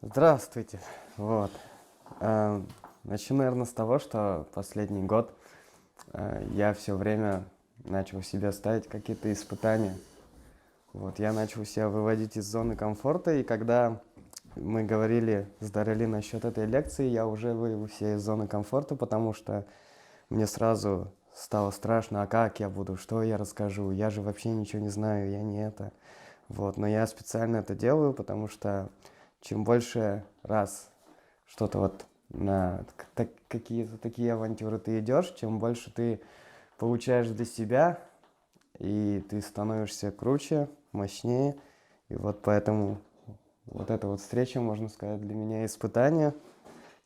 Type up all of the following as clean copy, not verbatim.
Здравствуйте. Вот. Э, Начну, наверное, с того, что последний год я все время начал себе ставить какие-то испытания. Вот, я начал себя выводить из зоны комфорта, и когда мы говорили с Дарели насчет этой лекции, я уже вывел себя из зоны комфорта, потому что мне сразу стало страшно, а как я буду, что я расскажу, я же вообще ничего не знаю, я не это. Вот, но я специально это делаю, потому что чем больше раз что-то вот на какие-то такие авантюры ты идешь, чем больше ты получаешь для себя, и ты становишься круче, мощнее. И вот поэтому вот эта вот встреча, можно сказать, для меня испытание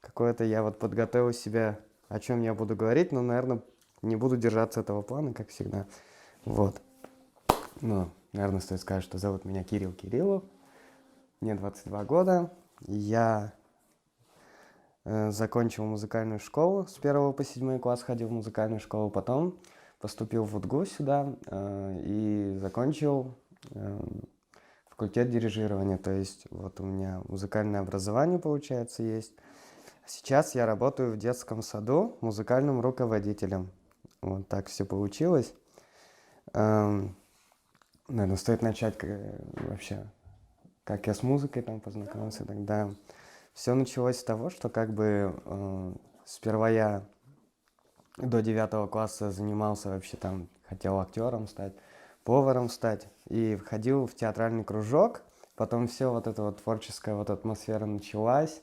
какое-то. Я вот подготовил себя, о чем я буду говорить, но, наверное, не буду держаться этого плана, как всегда. Вот. Ну, наверное, стоит сказать, что зовут меня Кирилл Кириллов. Мне 22 года. Я закончил музыкальную школу, с 1 по 7 класс ходил в музыкальную школу, потом поступил в УДГУ сюда и закончил факультет дирижирования, то есть вот у меня музыкальное образование, получается, есть. Сейчас я работаю в детском саду музыкальным руководителем. Вот так все получилось. Наверное, стоит начать вообще, как я с музыкой там познакомился тогда. Все началось с того, что как бы сперва я до 9 класса занимался вообще там, хотел актером стать, поваром стать, и ходил в театральный кружок. Потом все вот эта вот творческая вот атмосфера началась,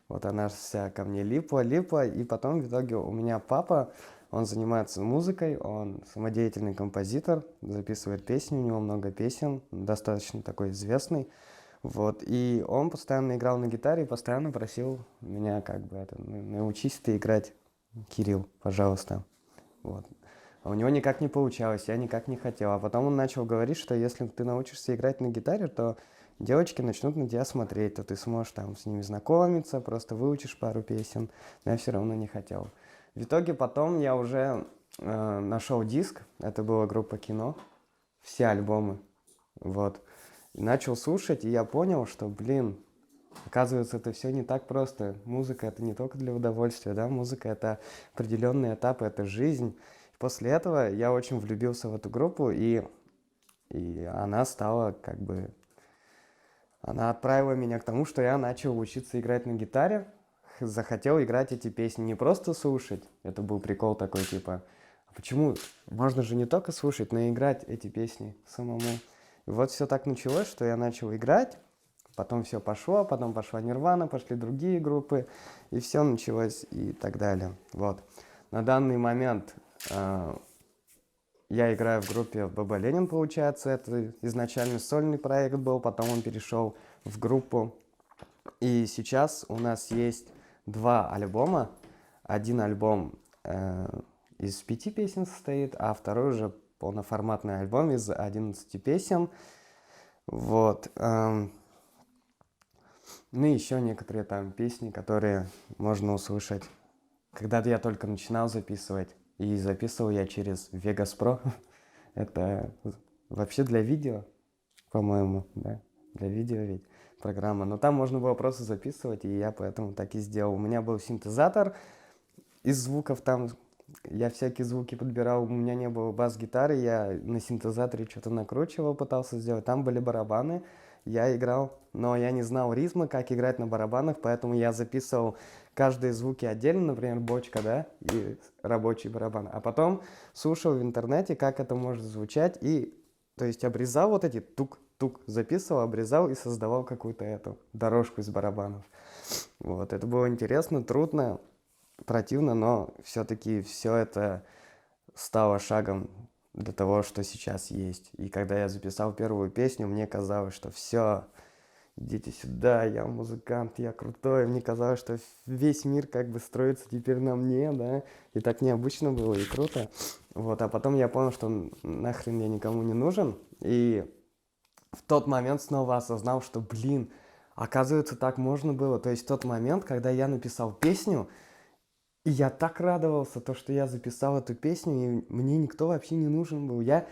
вот она вся ко мне липла, и потом в итоге у меня папа, он занимается музыкой, он самодеятельный композитор, записывает песни, у него много песен, достаточно такой известный. Вот, и он постоянно играл на гитаре и постоянно просил меня как бы научись ты играть, Кирилл, пожалуйста. Вот. А у него никак не получалось, я никак не хотел. А потом он начал говорить, что если ты научишься играть на гитаре, то девочки начнут на тебя смотреть, то ты сможешь там с ними знакомиться, просто выучишь пару песен. Но я все равно не хотел. В итоге потом я уже нашел диск, это была группа Кино, все альбомы. Вот. И начал слушать, и я понял, что, блин, оказывается, это все не так просто. Музыка это не только для удовольствия, да, музыка это определенные этапы, это жизнь. После этого я очень влюбился в эту группу, и она стала как бы... Она отправила меня к тому, что я начал учиться играть на гитаре, захотел играть эти песни, не просто слушать, это был прикол такой, типа, а почему? Можно же не только слушать, но и играть эти песни самому. И вот все так началось, что я начал играть, потом все пошло, потом пошла Нирвана, пошли другие группы, и все началось и так далее. Вот. На данный момент я играю в группе Баба Ленин, получается. Это изначально сольный проект был, потом он перешел в группу. И сейчас у нас есть два альбома. Один альбом из 5 песен состоит, а второй уже полноформатный альбом из 11 песен. Вот. Ну и еще некоторые там песни, которые можно услышать. Когда-то я только начинал записывать, и записывал я через Vegas Pro. Это вообще для видео, по-моему, да? Для видео ведь программа. Но там можно было просто записывать, и я поэтому так и сделал. У меня был синтезатор из звуков там, я всякие звуки подбирал, у меня не было бас-гитары, я на синтезаторе что-то накручивал, пытался сделать. Там были барабаны, я играл, но я не знал ритма, как играть на барабанах, поэтому я записывал каждые звуки отдельно, например, бочка, да, и рабочий барабан. А потом слушал в интернете, как это может звучать, и, то есть, обрезал вот эти тук-тук, записывал, обрезал и создавал какую-то эту дорожку из барабанов. Вот, это было интересно, трудно, противно, но все-таки все это стало шагом для того, что сейчас есть. И когда я записал первую песню, мне казалось, что все, идите сюда, я музыкант, я крутой. Мне казалось, что весь мир как бы строится теперь на мне, да, и так необычно было и круто. Вот, а потом я понял, что нахрен я никому не нужен, и в тот момент снова осознал, что, блин, оказывается, так можно было. То есть в тот момент, когда я написал песню, и я так радовался, то, что я записал эту песню, и мне никто вообще не нужен был. Я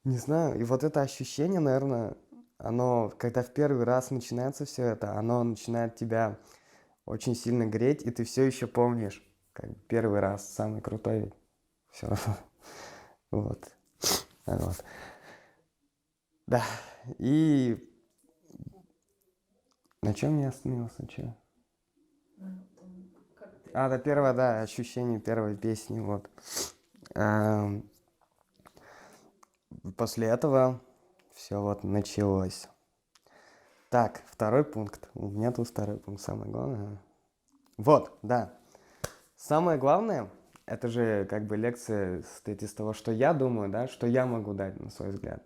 не знаю, и вот это ощущение, наверное, оно, когда в первый раз начинается все это, оно начинает тебя очень сильно греть, и ты все еще помнишь, как бы первый раз, самый крутой ведь. Все равно. Вот. Вот. Да. И на чем я остановился? Чё? Да, первое, да, ощущение первой песни, вот. Ам, После этого все вот началось. Так, второй пункт. У меня тут второй пункт, самое главное. Вот, да. Самое главное, это же как бы лекция состоит из того, что я думаю, да, что я могу дать на свой взгляд.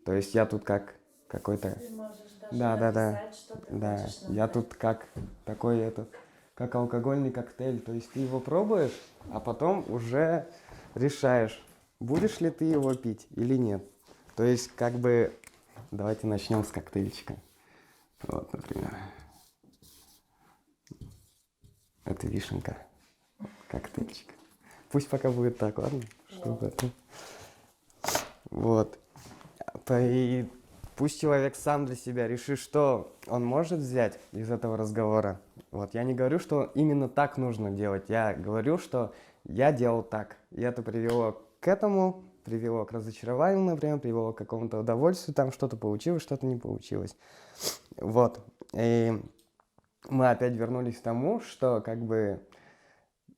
То есть я тут как какой-то... Ты можешь даже Да, да, да. написать, что ты Да, хочешь я написать. тут как такой этот, как алкогольный коктейль. То есть ты его пробуешь, а потом уже решаешь, будешь ли ты его пить или нет. То есть как бы давайте начнем с коктейльчика. Вот, например. Это вишенка. Коктейльчик. Пусть пока будет так, ладно? Чтобы это... Вот. И пусть человек сам для себя решит, что он может взять из этого разговора. Вот. Я не говорю, что именно так нужно делать. Я говорю, что я делал так. И это привело к этому, привело к разочарованию, например, привело к какому-то удовольствию. Там что-то получилось, что-то не получилось. Вот. И мы опять вернулись к тому, что как бы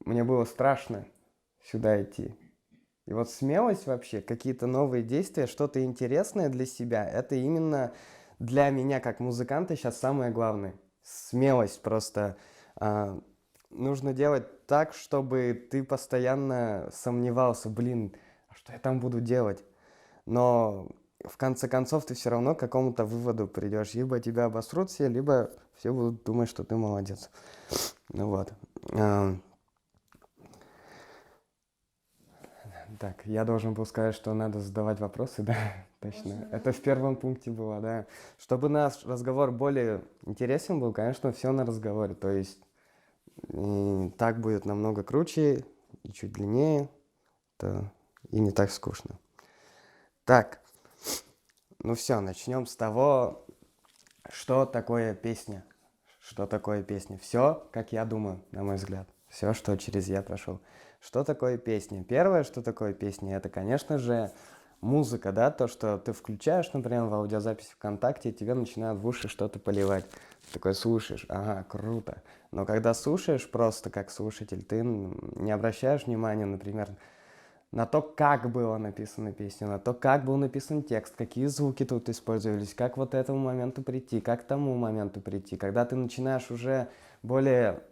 мне было страшно сюда идти. И вот смелость вообще, какие-то новые действия, что-то интересное для себя, это именно для меня как музыканта сейчас самое главное. Смелость просто. Нужно делать так, чтобы ты постоянно сомневался, блин, а что я там буду делать? Но в конце концов ты все равно к какому-то выводу придешь. Либо тебя обосрут все, либо все будут думать, что ты молодец. Ну вот. Так, я должен был сказать, что надо задавать вопросы, да, точно. Это в первом пункте было, да. Чтобы наш разговор более интересен был, конечно, все на разговоре. То есть так будет намного круче и чуть длиннее, и не так скучно. Так, ну все, начнем с того, что такое песня. Что такое песня? Все, как я думаю, на мой взгляд. Все, что через я прошел. Что такое песня? Первое, что такое песня, это, конечно же, музыка, да, то, что ты включаешь, например, в аудиозапись ВКонтакте, и тебе начинают в уши что-то поливать. Ты такой слушаешь, ага, круто. Но когда слушаешь просто как слушатель, ты не обращаешь внимания, например, на то, как была написана песня, на то, как был написан текст, какие звуки тут использовались, как вот этому моменту прийти, как к тому моменту прийти. Когда ты начинаешь уже более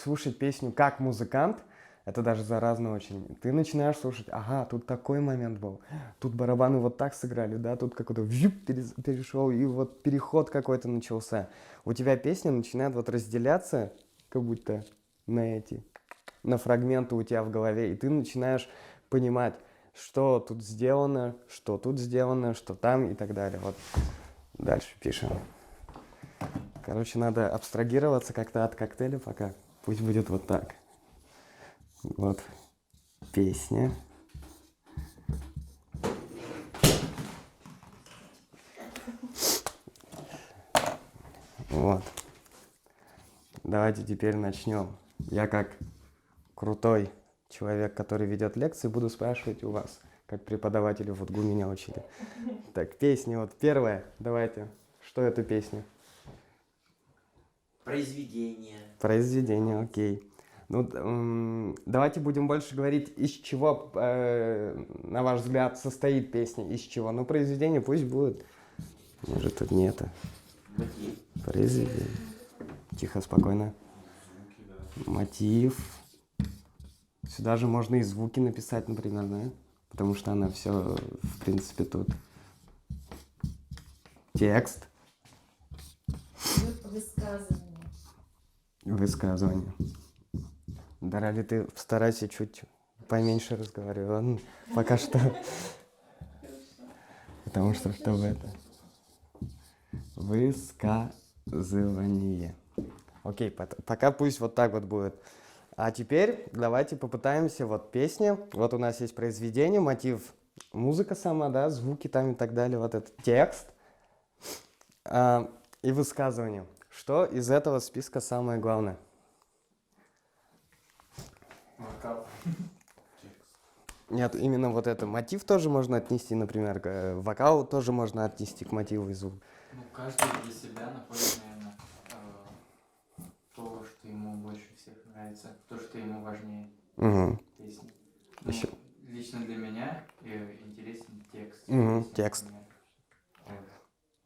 слушать песню как музыкант, это даже заразно очень. Ты начинаешь слушать, ага, тут такой момент был, тут барабаны вот так сыграли, да, тут какой-то вьюп перешел, и вот переход какой-то начался. У тебя песня начинает вот разделяться, как будто на фрагменты у тебя в голове, и ты начинаешь понимать, что тут сделано, что там и так далее. Вот дальше пишем. Короче, надо абстрагироваться как-то от коктейля пока. Пусть будет вот так. Вот. Песня. Вот. Давайте теперь начнем. Я как крутой человек, который ведет лекции, буду спрашивать у вас, как преподаватели в УДГУ меня учили. Так, песня вот первая. Давайте. Что это песня? Произведение. Произведение, окей. Ну, давайте будем больше говорить, из чего, на ваш взгляд, состоит песня, из чего. Ну, произведение пусть будет. Может, тут не это. Мотив. Произведение. Тихо, спокойно. Звуки, да. Мотив. Сюда же можно и звуки написать, например, да? Потому что она все, в принципе, тут. Текст. Высказывание. Высказывание. Дарали, ты старайся чуть поменьше разговаривай, ладно? Пока что. Потому что чтобы это... Высказывание. Окей, пока пусть вот так вот будет. А теперь давайте попытаемся, вот песня, вот у нас есть произведение, мотив, музыка сама, да, звуки там и так далее, вот этот текст. и высказывание. Что из этого списка самое главное? Вокал. Нет, именно вот это. Мотив тоже можно отнести, например, вокал тоже можно отнести к мотиву и звуку. Ну, каждый для себя находит, наверное, то, что ему больше всех нравится, то, что ему важнее Угу. в песне. Ну, Ещё- лично для меня интересен текст. Мгм, песни, текст. например.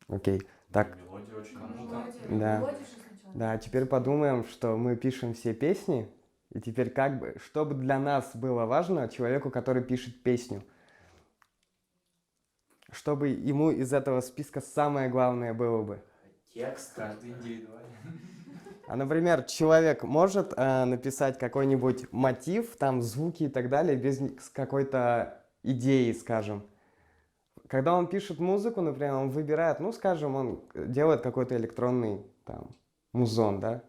Вот. Окей. Так, Мелодия очень Кому-то- важна. Да. Мелодию же сначала. да, теперь подумаем, что мы пишем все песни, и теперь как бы, чтобы для нас было важно человеку, который пишет песню, чтобы ему из этого списка самое главное было бы. Текст. Каждый индивидуально. А, например, человек может написать какой-нибудь мотив, там звуки и так далее, без с какой-то идеи, скажем. Когда он пишет музыку, например, он выбирает, ну, скажем, он делает какой-то электронный там музон, да,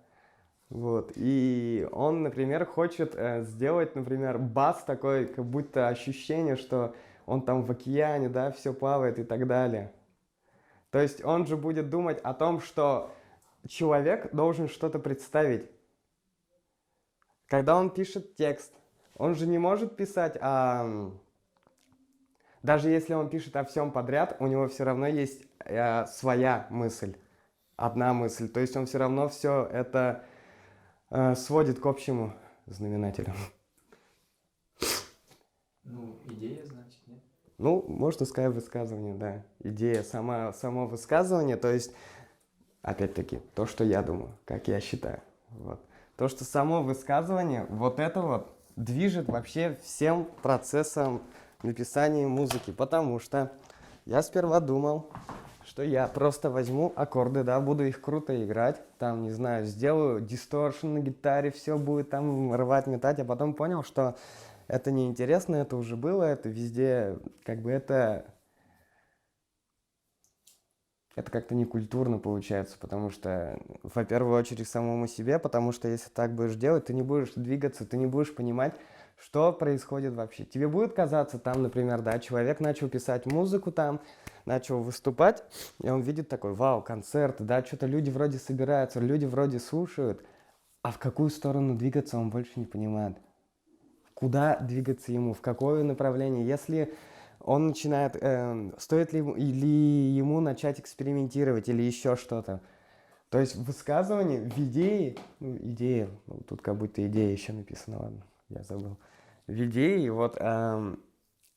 вот, и он, например, хочет сделать, например, бас такой, как будто ощущение, что он там в океане, да, все плавает и так далее. То есть он же будет думать о том, что человек должен что-то представить. Когда он пишет текст, он же не может писать даже если он пишет о всем подряд, у него все равно есть своя мысль, одна мысль. То есть он все равно все это сводит к общему знаменателю. Ну, идея, значит, нет? Ну, можно сказать высказывание, да. Идея, само высказывание, то есть, опять-таки, то, что я думаю, как я считаю. Вот. То, что само высказывание, вот это вот движет вообще всем процессом написания музыки, потому что я сперва думал, что я просто возьму аккорды, да, буду их круто играть, там, не знаю, сделаю дисторшн на гитаре, все будет там рвать, метать, а потом понял, что это неинтересно, это уже было, это везде, как бы это как-то некультурно получается, потому что, в первую очередь, самому себе, потому что если так будешь делать, ты не будешь двигаться, ты не будешь понимать, что происходит вообще. Тебе будет казаться там, например, да, человек начал писать музыку там, начал выступать, и он видит такой, вау, концерт, да, что-то люди вроде собираются, люди вроде слушают, а в какую сторону двигаться он больше не понимает. Куда двигаться ему, в какое направление. Если он начинает, стоит ли ему начать экспериментировать или еще что-то. То есть в высказывании, в идее, идея, тут как будто идея еще написана, ладно, я забыл. В идее вот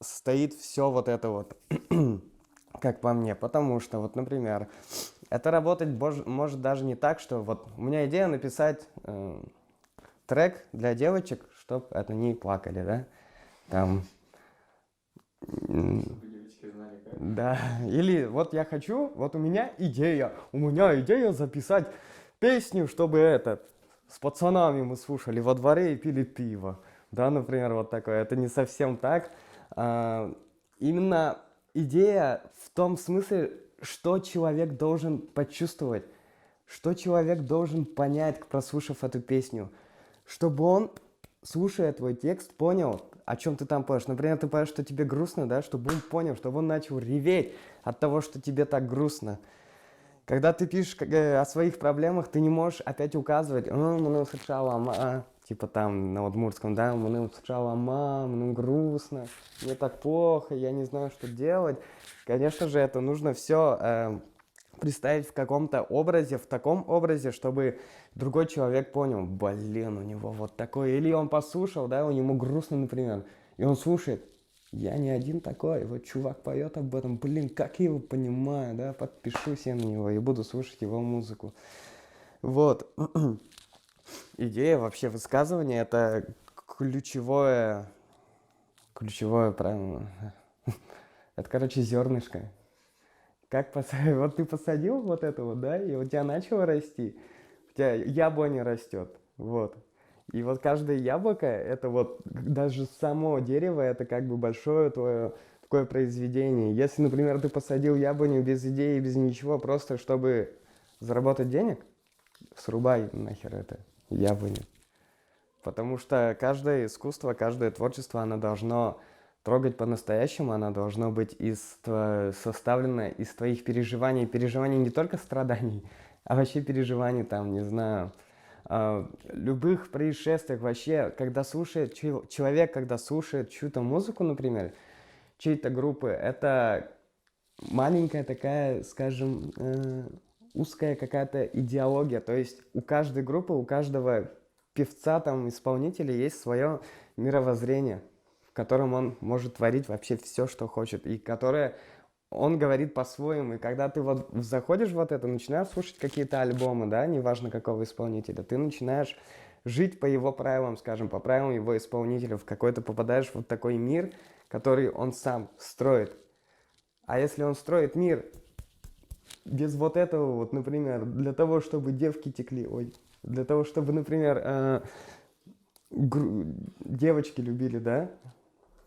стоит все вот это вот, как по мне, потому что вот, например, это работать может даже не так, что вот у меня идея написать трек для девочек, чтобы это не плакали, да, там, Чтобы девочки знали, как. да, или вот я хочу, вот у меня идея записать песню, чтобы с пацанами мы слушали во дворе и пили пиво, да, например, вот такое, это не совсем так, именно идея в том смысле, что человек должен почувствовать, что человек должен понять, прослушав эту песню, чтобы он, слушая твой текст, понял, о чем ты там поешь. Например, ты поешь, что тебе грустно, да, чтобы он понял, чтобы он начал реветь от того, что тебе так грустно. Когда ты пишешь о своих проблемах, ты не можешь опять указывать, мне сначала типа там на удмуртском, да, мне сначала мне грустно, мне так плохо, я не знаю, что делать. Конечно же, это нужно все представить в каком-то образе, в таком образе, чтобы другой человек понял, блин, у него вот такое. Или он послушал, да, у него грустно, например, и он слушает, я не один такой, вот чувак поет об этом, блин, как я его понимаю, да, подпишусь я на него и буду слушать его музыку. Вот. Идея вообще высказывания — это ключевое, правильно, это, короче, зернышко. Вот ты посадил вот это вот, да, и у тебя начало расти, у тебя яблоня растет, вот. И вот каждое яблоко, это вот даже само дерево, это как бы большое твое такое произведение. Если, например, ты посадил яблоню без идеи, без ничего, просто чтобы заработать денег, срубай нахер это яблоню. Потому что каждое искусство, каждое творчество, оно должно трогать по-настоящему, она должна быть составлена из твоих переживаний. Переживаний не только страданий, а вообще переживаний там, не знаю, любых происшествиях вообще, когда слушает человек, когда слушает чью-то музыку, например, чьей-то группы, это маленькая такая, скажем, узкая какая-то идеология. То есть у каждой группы, у каждого певца, там, исполнителя есть свое мировоззрение, в котором он может творить вообще все, что хочет, и которое он говорит по-своему. И когда ты вот заходишь в вот это, начинаешь слушать какие-то альбомы, да, неважно какого исполнителя, ты начинаешь жить по его правилам, скажем, по правилам его исполнителя, в какой-то попадаешь в вот такой мир, который он сам строит. А если он строит мир без вот этого вот, например, для того, чтобы девки текли, для того, чтобы, например, девочки любили, да,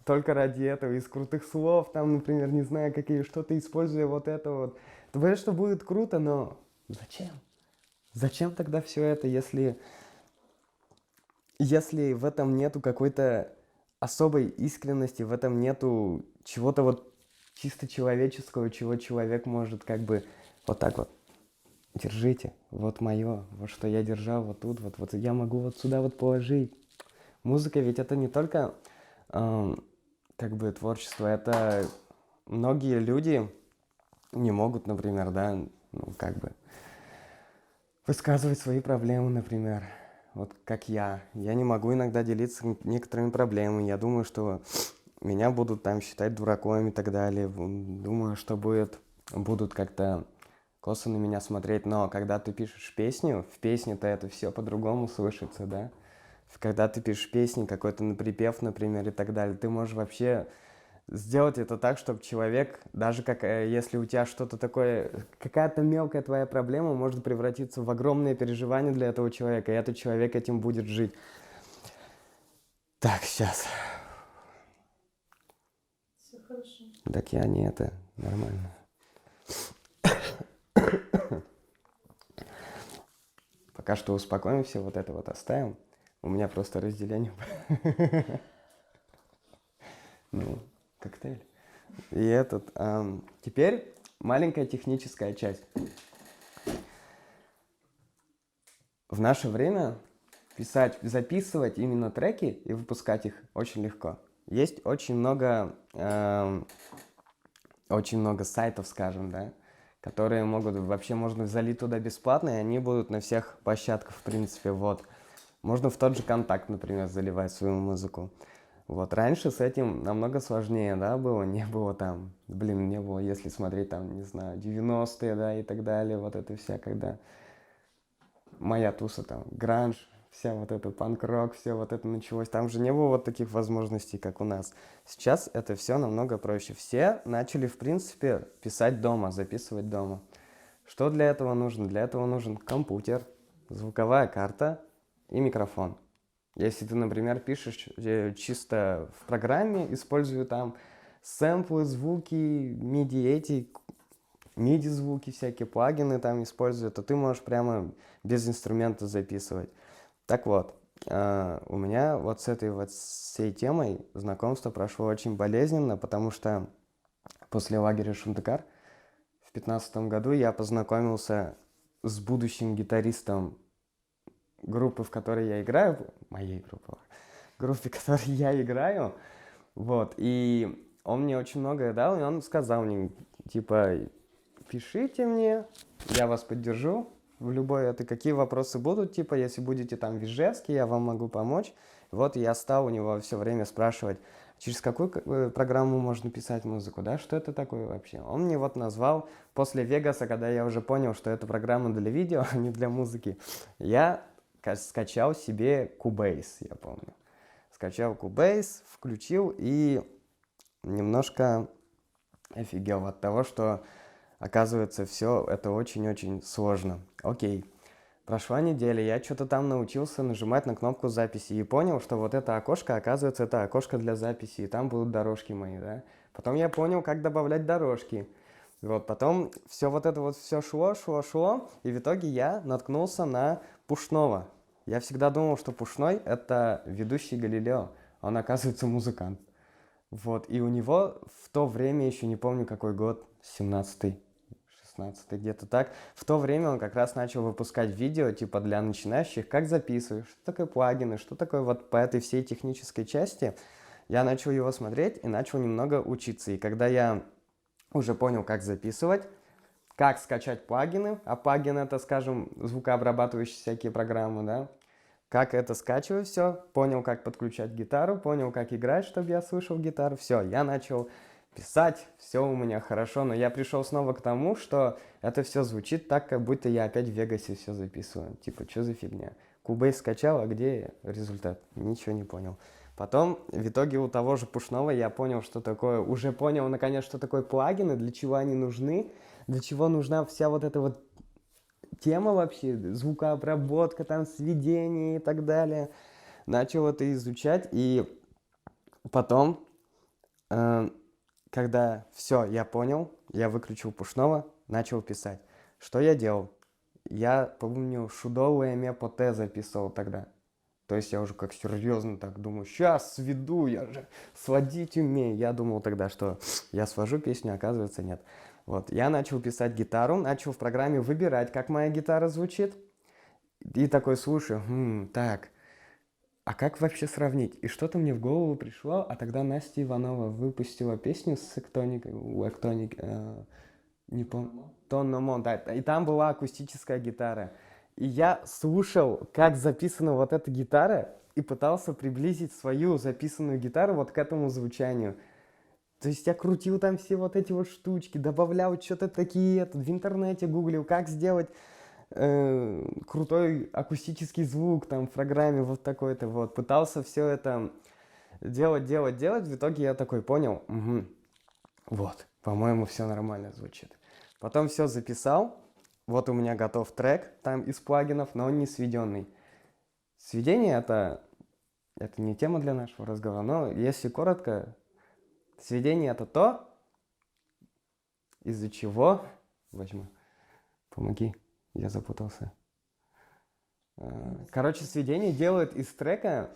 только ради этого, из крутых слов, там, например, не знаю, какие, что-то используя вот это вот. Ты понимаешь, что будет круто, но зачем? Зачем тогда все это, если в этом нету какой-то особой искренности, в этом нету чего-то вот чисто человеческого, чего человек может как бы вот так вот. Держите, вот мое, вот что я держал вот тут, вот я могу вот сюда вот положить. Музыка ведь это не только как бы творчество, это многие люди не могут, например, да, ну как бы высказывать свои проблемы, например. Вот как я не могу иногда делиться некоторыми проблемами. Я думаю, что меня будут там считать дураком и так далее. Думаю, что будут как-то косо на меня смотреть. Но когда ты пишешь песню, в песне-то это все по-другому слышится, да? Когда ты пишешь песни, какой-то наприпев, например, и так далее, ты можешь вообще сделать это так, чтобы человек, даже если у тебя что-то такое, какая-то мелкая твоя проблема может превратиться в огромное переживание для этого человека, и этот человек этим будет жить. Так, сейчас. Все хорошо. Так я не это, нормально. Пока что успокоимся, вот это вот оставим. У меня просто разделение. Ну, коктейль. И теперь маленькая техническая часть. В наше время записывать именно треки и выпускать их очень легко. Есть очень много сайтов, скажем, да, которые можно залить туда бесплатно, и они будут на всех площадках, в принципе, вот. Можно в тот же «Контакт», например, заливать свою музыку. Вот, раньше с этим намного сложнее, да, было, не было, если смотреть там, не знаю, 90-е, да, и так далее, вот это вся, когда моя туса там, гранж, вся вот эта панк-рок, все вот это началось, там же не было вот таких возможностей, как у нас. Сейчас это все намного проще. Все начали, в принципе, писать дома, записывать дома. Что для этого нужно? Для этого нужен компьютер, звуковая карта и микрофон. Если ты, например, пишешь чисто в программе, используя там сэмплы, звуки, MIDI-звуки, всякие плагины там используя, то ты можешь прямо без инструмента записывать. Так вот, у меня вот с этой вот всей темой знакомство прошло очень болезненно, потому что после лагеря Шундыкар в 2015 году я познакомился с будущим гитаристом группы, в которой я играю, группе, в которой я играю, вот, и он мне очень многое дал, и он сказал мне, типа, пишите мне, я вас поддержу в любой, какие вопросы будут, типа, если будете там в Ижевске, я вам могу помочь. Вот я стал у него все время спрашивать, через какую программу можно писать музыку, да, что это такое вообще. Он мне вот назвал, после Вегаса, когда я уже понял, что это программа для видео, а не для музыки, я скачал себе Cubase, я помню. Скачал Cubase, включил и немножко офигел от того, что, оказывается, все это очень-очень сложно. Окей. Прошла неделя, я что-то там научился нажимать на кнопку записи и понял, что вот это окошко, оказывается, это окошко для записи, и там будут дорожки мои, да. Потом я понял, как добавлять дорожки. Вот, потом все вот это вот все шло, и в итоге я наткнулся на Пушного. Я всегда думал, что Пушной — это ведущий Галилео, он, оказывается, музыкант. Вот, и у него в то время, еще не помню какой год, 17-й, 16-й, где-то так, в то время он как раз начал выпускать видео, типа, для начинающих, как записываешь, что такое плагины, что такое вот по этой всей технической части. Я начал его смотреть и начал немного учиться. И когда я уже понял, как записывать, как скачать плагины, а плагин это, скажем, звукообрабатывающие всякие программы, да, как это скачиваю все, понял, как подключать гитару, понял, как играть, чтобы я слышал гитару, все, я начал писать, все у меня хорошо, но я пришел снова к тому, что это все звучит так, как будто я опять в Вегасе все записываю. Типа, что за фигня? Кубейс скачал, а где результат? Ничего не понял. Потом, в итоге, у того же Пушного я понял, что такое, уже понял, наконец, что такое плагины, для чего они нужны, для чего нужна вся вот эта вот тема вообще, звукообработка, там, сведения и так далее. Начал это изучать, и потом, когда все, я понял, я выключил Пушного, начал писать. Что я делал? Я, помню, шудовое мепоте записывал тогда. То есть я уже как серьезно так думаю, сейчас сведу, я же сводить умею. Я думал тогда, что я свожу песню, оказывается, нет. Вот, я начал писать гитару, начал в программе выбирать, как моя гитара звучит. И такой слушаю, так, а как вообще сравнить? И что-то мне в голову пришло, а тогда Настя Иванова выпустила песню с Эктоникой, не помню, Тонно Мон, да, и там была акустическая гитара. И я слушал, как записана вот эта гитара, и пытался приблизить свою записанную гитару вот к этому звучанию. То есть я крутил там все вот эти вот штучки, добавлял что-то такие, в интернете гуглил, как сделать крутой акустический звук там в программе вот такой-то вот. Пытался все это делать. В итоге я такой понял, вот, по-моему, все нормально звучит. Потом все записал, вот у меня готов трек там из плагинов, но он не сведенный. Сведение это не тема для нашего разговора, но если коротко, сведение это то, из-за чего... Возьму, помоги, я запутался. Короче, сведение делает из трека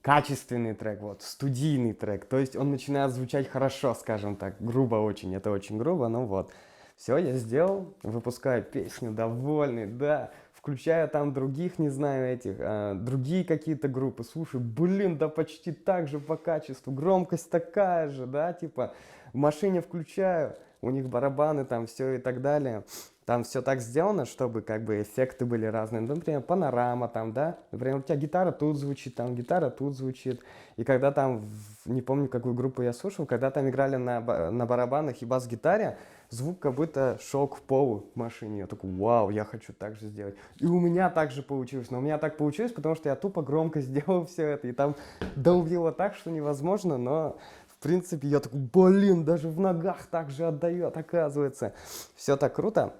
качественный трек, вот, студийный трек. То есть он начинает звучать хорошо, скажем так, грубо очень, это очень грубо, но вот. Все, я сделал, выпускаю песню, довольный, да, включаю там других, не знаю, этих, другие какие-то группы, слушай, блин, да почти так же по качеству, громкость такая же, да, типа, в машине включаю, у них барабаны там, все и так далее. Там все так сделано, чтобы как бы эффекты были разные. Например, панорама там, да? Например, у тебя гитара тут звучит, там гитара тут звучит. И когда там, не помню, какую группу я слушал, когда там играли на барабанах и бас-гитаре, звук как будто шел к полу в машине. Я такой, вау, я хочу так же сделать. И у меня так же получилось. Но у меня так получилось, потому что я тупо громко сделал все это. И там долбило так, что невозможно, но... В принципе, я такой, блин, даже в ногах так же отдает, оказывается. Все так круто.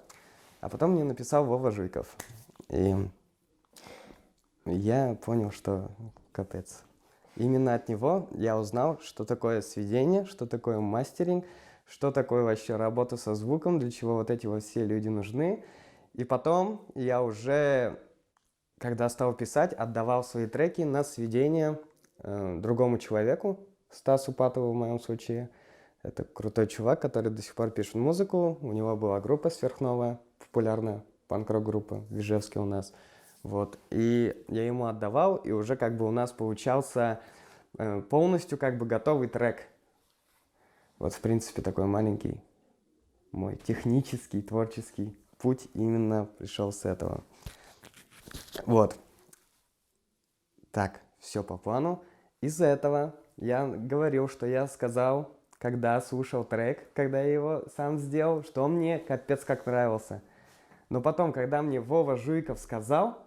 А потом мне написал Вова Жуйков. И я понял, что капец. Именно от него я узнал, что такое сведение, что такое мастеринг, что такое вообще работа со звуком, для чего вот эти вот все люди нужны. И потом я уже, когда стал писать, отдавал свои треки на сведение другому человеку, Стасу Патову в моем случае. Это крутой чувак, который до сих пор пишет музыку. У него была группа сверхновая, популярная панк-рок группа в Ижевске у нас. Вот. И я ему отдавал, и уже как бы у нас получался полностью как бы готовый трек. Вот, в принципе, такой маленький мой технический, творческий путь именно пришел с этого. Вот. Так, все по плану. Из-за этого я говорил, что я сказал, когда слушал трек, когда я его сам сделал, что он мне капец как нравился. Но потом, когда мне Вова Жуйков сказал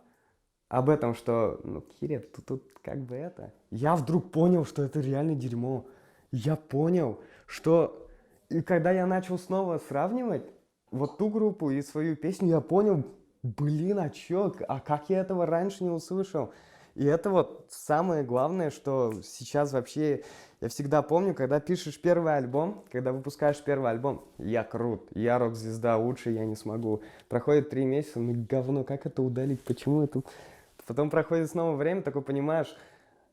об этом, что, ну, Киря, тут как бы это... Я вдруг понял, что это реально дерьмо. Я понял, что... И когда я начал снова сравнивать вот ту группу и свою песню, я понял, блин, а чё? А как я этого раньше не услышал? И это вот самое главное, что сейчас вообще... Я всегда помню, когда пишешь первый альбом, когда выпускаешь первый альбом, я крут, я рок-звезда, лучше я не смогу. Проходит 3 месяца, ну говно, как это удалить, почему это... Потом проходит снова время, такой понимаешь,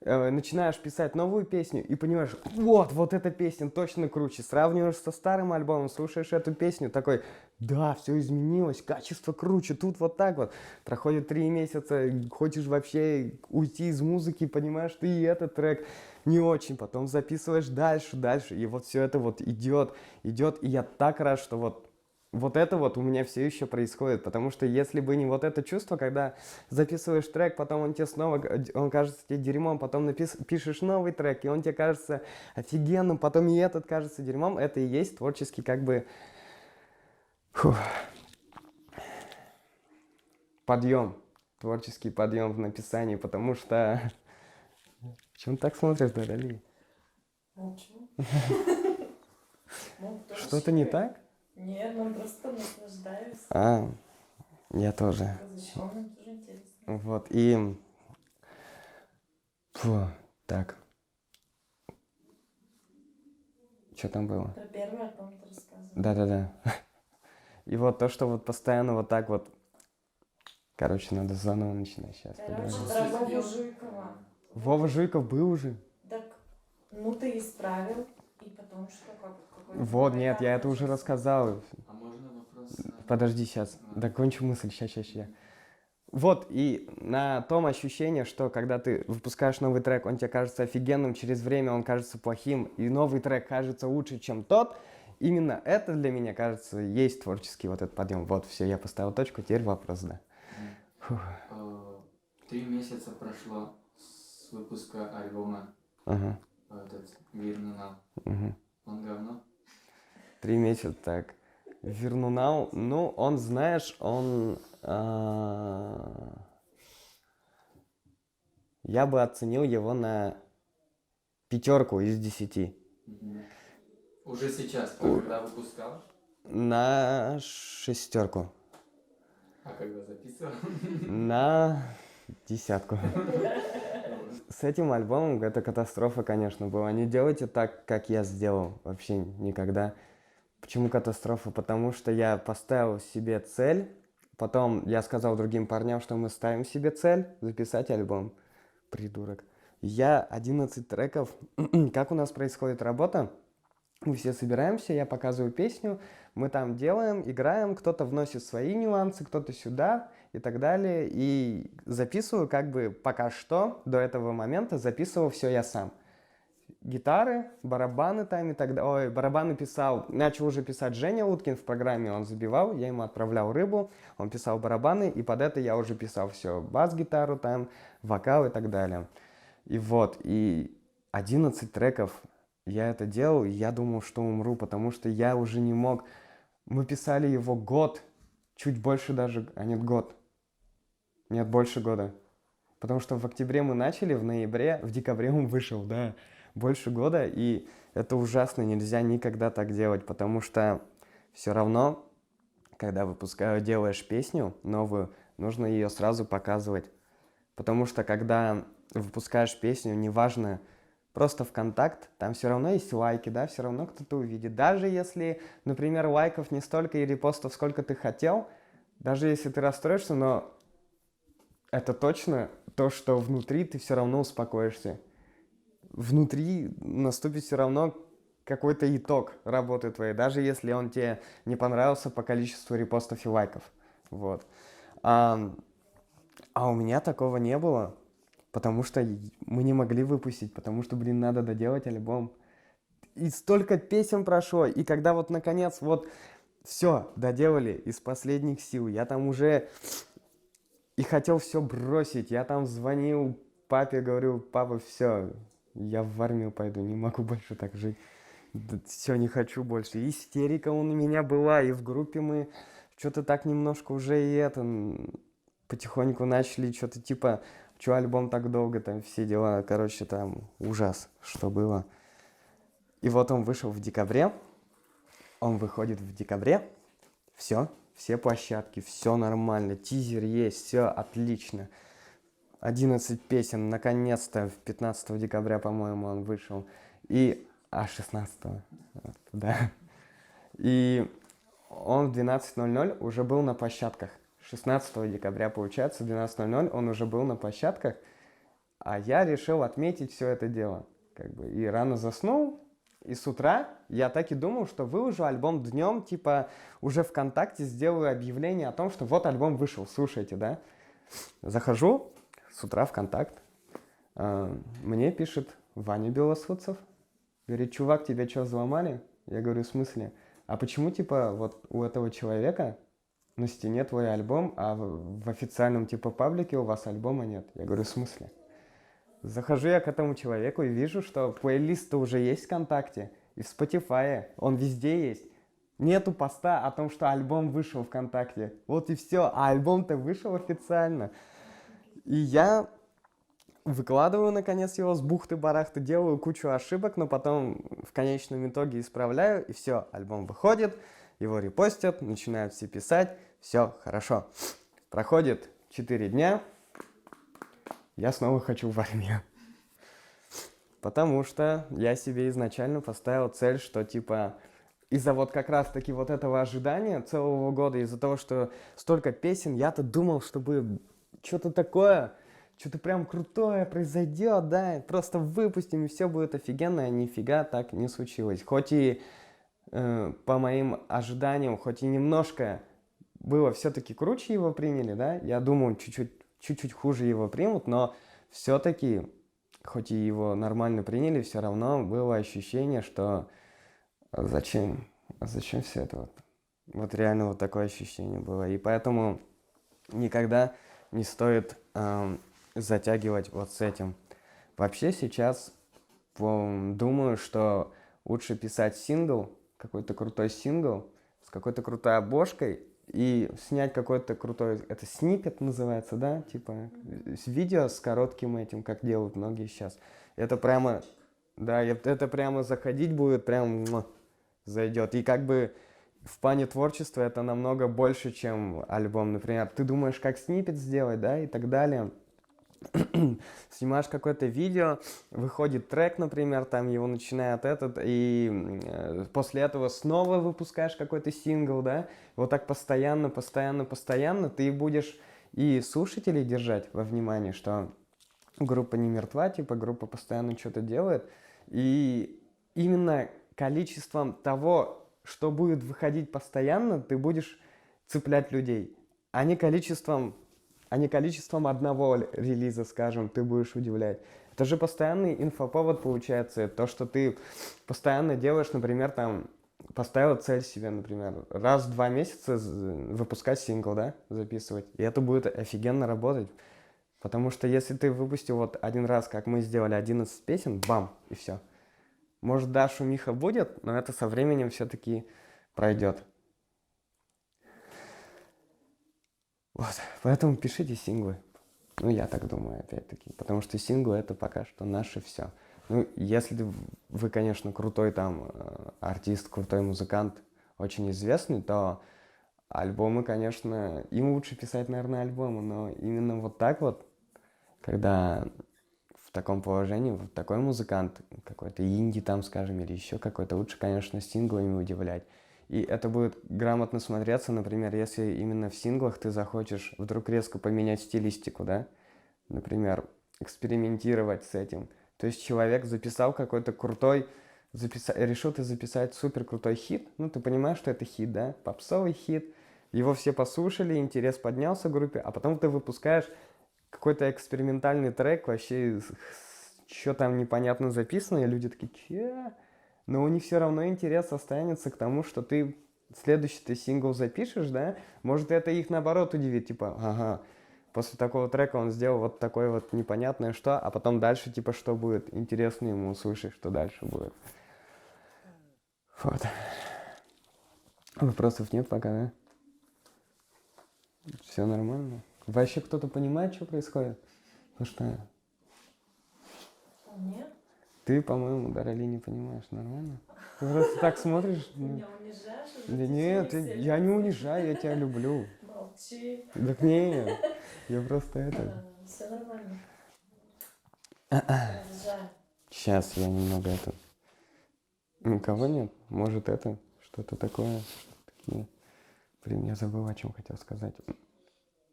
начинаешь писать новую песню и понимаешь, вот эта песня точно круче. Сравниваешь со старым альбомом, слушаешь эту песню, такой, да, все изменилось, качество круче, тут вот так вот. Проходит 3 месяца, хочешь вообще уйти из музыки, понимаешь, ты и этот трек не очень, потом записываешь дальше, и вот все это вот идет, и я так рад, что вот это вот у меня все еще происходит, потому что если бы не вот это чувство, когда записываешь трек, потом он тебе снова, он кажется тебе дерьмом, потом пишешь новый трек, и он тебе кажется офигенным, потом и этот кажется дерьмом, это и есть творческий как бы подъем, творческий подъем в написании, потому что... Чем так смотришь, Дарали? Молчу. Ну, тоже Что-то не шикарно. так? Нет, ну просто наслаждаюсь. Я тоже. Зачем? Мне тоже интересно. Вот, и... Фу, так. Что там было? Про первый альбом ты рассказывал. Да. И вот то, что вот постоянно вот так вот... Короче, надо заново начинать сейчас. Короче, подожди. про Вову Жуйкова. Вова Жуйков был уже? Так, ну ты исправил, и потом что, какой-то Вот, новый нет, этап я это уже начался. рассказал. А можно вопрос? Подожди, сейчас. Докончу мысль, сейчас. Вот, и на том ощущении, что когда ты выпускаешь новый трек, он тебе кажется офигенным, через время он кажется плохим, и новый трек кажется лучше, чем тот, именно это для меня, кажется, есть творческий вот этот подъем. Вот, все, я поставил точку, теперь вопрос, да. 3 месяца прошло с выпуска альбома Ага, этот Вирнунал. угу. Он говно? 3 месяца, так. Вернунал, ну, он, знаешь, он... Я бы оценил его на 5 из 10. Уже сейчас, когда выпускал? На 6. А когда записывал? На 10. С этим альбомом это катастрофа, конечно, была. Не делайте так, как я сделал. Вообще никогда. Почему катастрофа? Потому что я поставил себе цель. Потом я сказал другим парням, что мы ставим себе цель записать альбом. Придурок. Я 11 треков. Как у нас происходит работа? Мы все собираемся, я показываю песню, мы там делаем, играем, кто-то вносит свои нюансы, кто-то сюда и так далее. И записываю как бы пока что, до этого момента записывал все я сам. Гитары, барабаны там и так далее. Ой, барабаны начал уже писать Женя Уткин в программе, он забивал, я ему отправлял рыбу, он писал барабаны, и под это я уже писал все, бас-гитару там, вокал и так далее. И вот, и 11 треков я это делал, и я думал, что умру, потому что я уже не мог. Мы писали его год, чуть больше даже, а нет, год. Нет, больше года. Потому что в октябре мы начали, в ноябре, в декабре он вышел, да. Больше года, и это ужасно, нельзя никогда так делать, потому что все равно, когда делаешь песню новую, нужно ее сразу показывать. Потому что когда выпускаешь песню, неважно, просто ВКонтакт, там все равно есть лайки, да, все равно кто-то увидит. Даже если, например, лайков не столько и репостов, сколько ты хотел, даже если ты расстроишься, но это точно то, что внутри ты все равно успокоишься. Внутри наступит все равно какой-то итог работы твоей, даже если он тебе не понравился по количеству репостов и лайков. Вот. А у меня такого не было, потому что мы не могли выпустить, потому что, надо доделать альбом. И столько песен прошло, и когда вот наконец вот все доделали из последних сил, я там уже и хотел все бросить, я там звонил папе, говорю, папа, все, я в армию пойду, не могу больше так жить. Все, не хочу больше. Истерика у меня была, и в группе мы что-то так немножко уже и потихоньку начали что-то типа, что альбом так долго, там все дела, короче, там ужас, что было. И вот он вышел в декабре, он выходит в декабре, все площадки, все нормально, тизер есть, все отлично. 11 песен, наконец-то, 15 декабря, по-моему, он вышел. 16-го, да. И он в 12:00 уже был на площадках. 16 декабря, получается, в 12:00 он уже был на площадках. а я решил отметить все это дело. Как бы, и рано заснул, и с утра я так и думал, что выложу альбом днем, типа уже ВКонтакте сделаю объявление о том, что вот альбом вышел, слушайте, да. Захожу с утра в ВКонтакт, мне пишет Ваня Белосудцев, говорит, чувак, тебя что, взломали? Я говорю, в смысле? А почему, типа, вот у этого человека на стене твой альбом, а в официальном, типа, паблике у вас альбома нет? Я говорю, в смысле? Захожу я к этому человеку и вижу, что плейлист-то уже есть ВКонтакте, и в Spotify, он везде есть. Нету поста о том, что альбом вышел ВКонтакте. Вот и все, а альбом-то вышел официально. И я выкладываю, наконец, его с бухты-барахты, делаю кучу ошибок, но потом в конечном итоге исправляю, и все, альбом выходит, его репостят, начинают все писать, все, хорошо. Проходит 4 дня, я снова хочу в армию. Потому что я себе изначально поставил цель, что типа из-за вот как раз-таки вот этого ожидания целого года, из-за того, что столько песен, я-то думал, чтобы что-то такое, что-то прям крутое произойдет, да, просто выпустим, и все будет офигенно, а нифига так не случилось. Хоть и по моим ожиданиям, хоть и немножко было все-таки круче его приняли, да, я думал, чуть-чуть хуже его примут, но все-таки, хоть и его нормально приняли, все равно было ощущение, что зачем все это вот? Вот реально вот такое ощущение было. И поэтому никогда не стоит затягивать вот с этим. Вообще сейчас думаю, что лучше писать сингл, какой-то крутой сингл с какой-то крутой обложкой и снять какой-то крутой, это сниппет называется, да, типа видео с коротким этим, как делают многие сейчас. Это прямо, да, это прямо заходить будет, прям зайдет. И как бы в плане творчества это намного больше, чем альбом. Например, ты думаешь, как сниппет сделать, да, и так далее. Снимаешь какое-то видео, выходит трек, например, там его начинает и после этого снова выпускаешь какой-то сингл, да, вот так постоянно, ты будешь и слушателей держать во внимании, что группа не мертва, типа группа постоянно что-то делает, и именно количеством того, что будет выходить постоянно, ты будешь цеплять людей, а не количеством одного релиза, скажем, ты будешь удивлять. Это же постоянный инфоповод получается. То, что ты постоянно делаешь, например, там, поставил цель себе, например, раз в 2 месяца выпускать сингл, да, записывать. И это будет офигенно работать. Потому что если ты выпустил вот один раз, как мы сделали, 11 песен, бам, и все. Может, да, шумиха будет, но это со временем все-таки пройдет. Вот, поэтому пишите синглы. Ну, я так думаю, опять-таки. Потому что синглы — это пока что наше все. Ну, если вы, конечно, крутой там артист, крутой музыкант, очень известный, то альбомы, конечно, им лучше писать, наверное, альбомы. Но именно вот так вот, когда в таком положении, вот такой музыкант, какой-то инди там, скажем, или еще какой-то, лучше, конечно, синглами удивлять. И это будет грамотно смотреться, например, если именно в синглах ты захочешь вдруг резко поменять стилистику, да? Например, экспериментировать с этим. То есть человек записал какой-то крутой, решил ты записать супер крутой хит, ну ты понимаешь, что это хит, да? Попсовый хит, его все послушали, интерес поднялся в группе, а потом ты выпускаешь какой-то экспериментальный трек, вообще, что там непонятно записано, и люди такие, че? Но у них все равно интерес останется к тому, что ты следующий сингл запишешь, да? Может, это их наоборот удивит, типа, ага, после такого трека он сделал вот такое вот непонятное что, а потом дальше, типа, что будет? Интересно ему услышать, что дальше будет. Вот. Вопросов нет пока, да? Все нормально? Вообще кто-то понимает, что происходит? Ну что? Нет. Ты, по-моему, Дарали, не понимаешь, нормально? Ты просто так смотришь. Меня унижаешь уже? Да нет, я не унижаю, я тебя люблю. Молчи. Так нет, я просто это... Все нормально. Унижаю. Сейчас я немного это... Никого нет? Может это? Что-то такое? Такие... Блин, я забыл, о чем хотел сказать.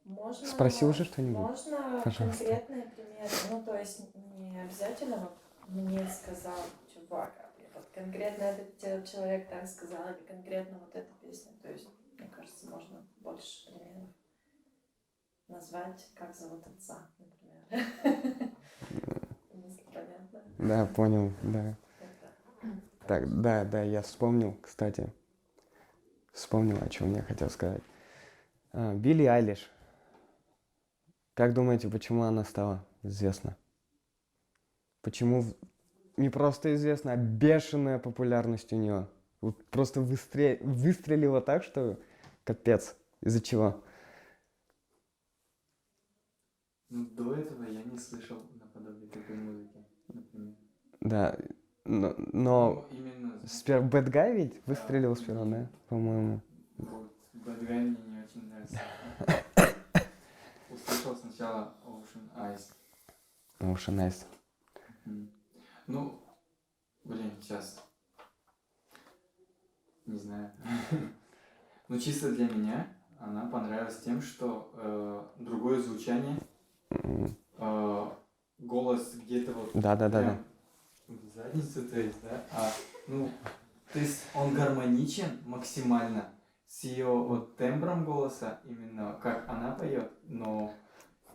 Можно, Спроси уже что-нибудь. Можно Пожалуйста. конкретные примеры. Ну, то есть не обязательно вот мне сказал чувак, а вот конкретно этот человек так сказал, или конкретно вот эта песня. То есть, мне кажется, можно больше примеров назвать, как зовут отца, например. Если понятно. Да, понял, да. Это. Так, да, я вспомнил, кстати. Вспомнил, о чем я хотел сказать. Билли Айлиш. Как думаете, почему она стала известна? Почему не просто известна, а бешеная популярность у нее? Вот просто выстрелила так, что капец. Из-за чего? Ну, до этого я не слышал наподобие такой музыки, например. Да, но Ну, именно, Bad Guy ведь Да. выстрелил сперва, да, по-моему. вот, Bad Guy мне не очень нравится. Услышал сначала Ocean Eyes. Ocean Eyes. Ну, блин, сейчас. Не знаю. Ну, чисто для меня она понравилась тем, что другое звучание, голос где-то вот Да. прям в задницу, то есть, да, ну, то есть он гармоничен максимально с ее вот тембром голоса, именно как она поет, но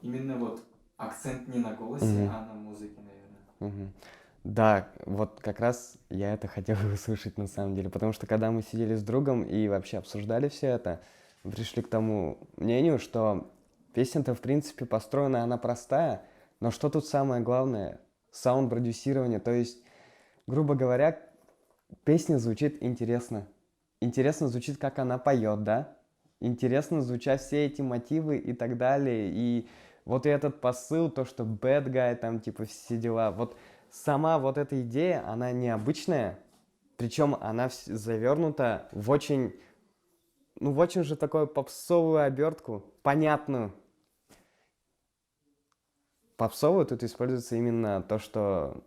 именно вот акцент не на голосе, а на музыке, наверное. Да, вот как раз я это хотел услышать на самом деле, потому что когда мы сидели с другом и вообще обсуждали все это, мы пришли к тому мнению, что песня-то в принципе построена, она простая, но что тут самое главное? Саунд-продюсирование, то есть, грубо говоря, песня звучит интересно. Интересно звучит, как она поет, да? Интересно звучат все эти мотивы и так далее. И вот этот посыл, то, что bad guy, там, типа, все дела. Вот сама вот эта идея, она необычная. Причем она завернута в очень, в очень же такую попсовую обертку, понятную. Попсовую тут используется именно то, что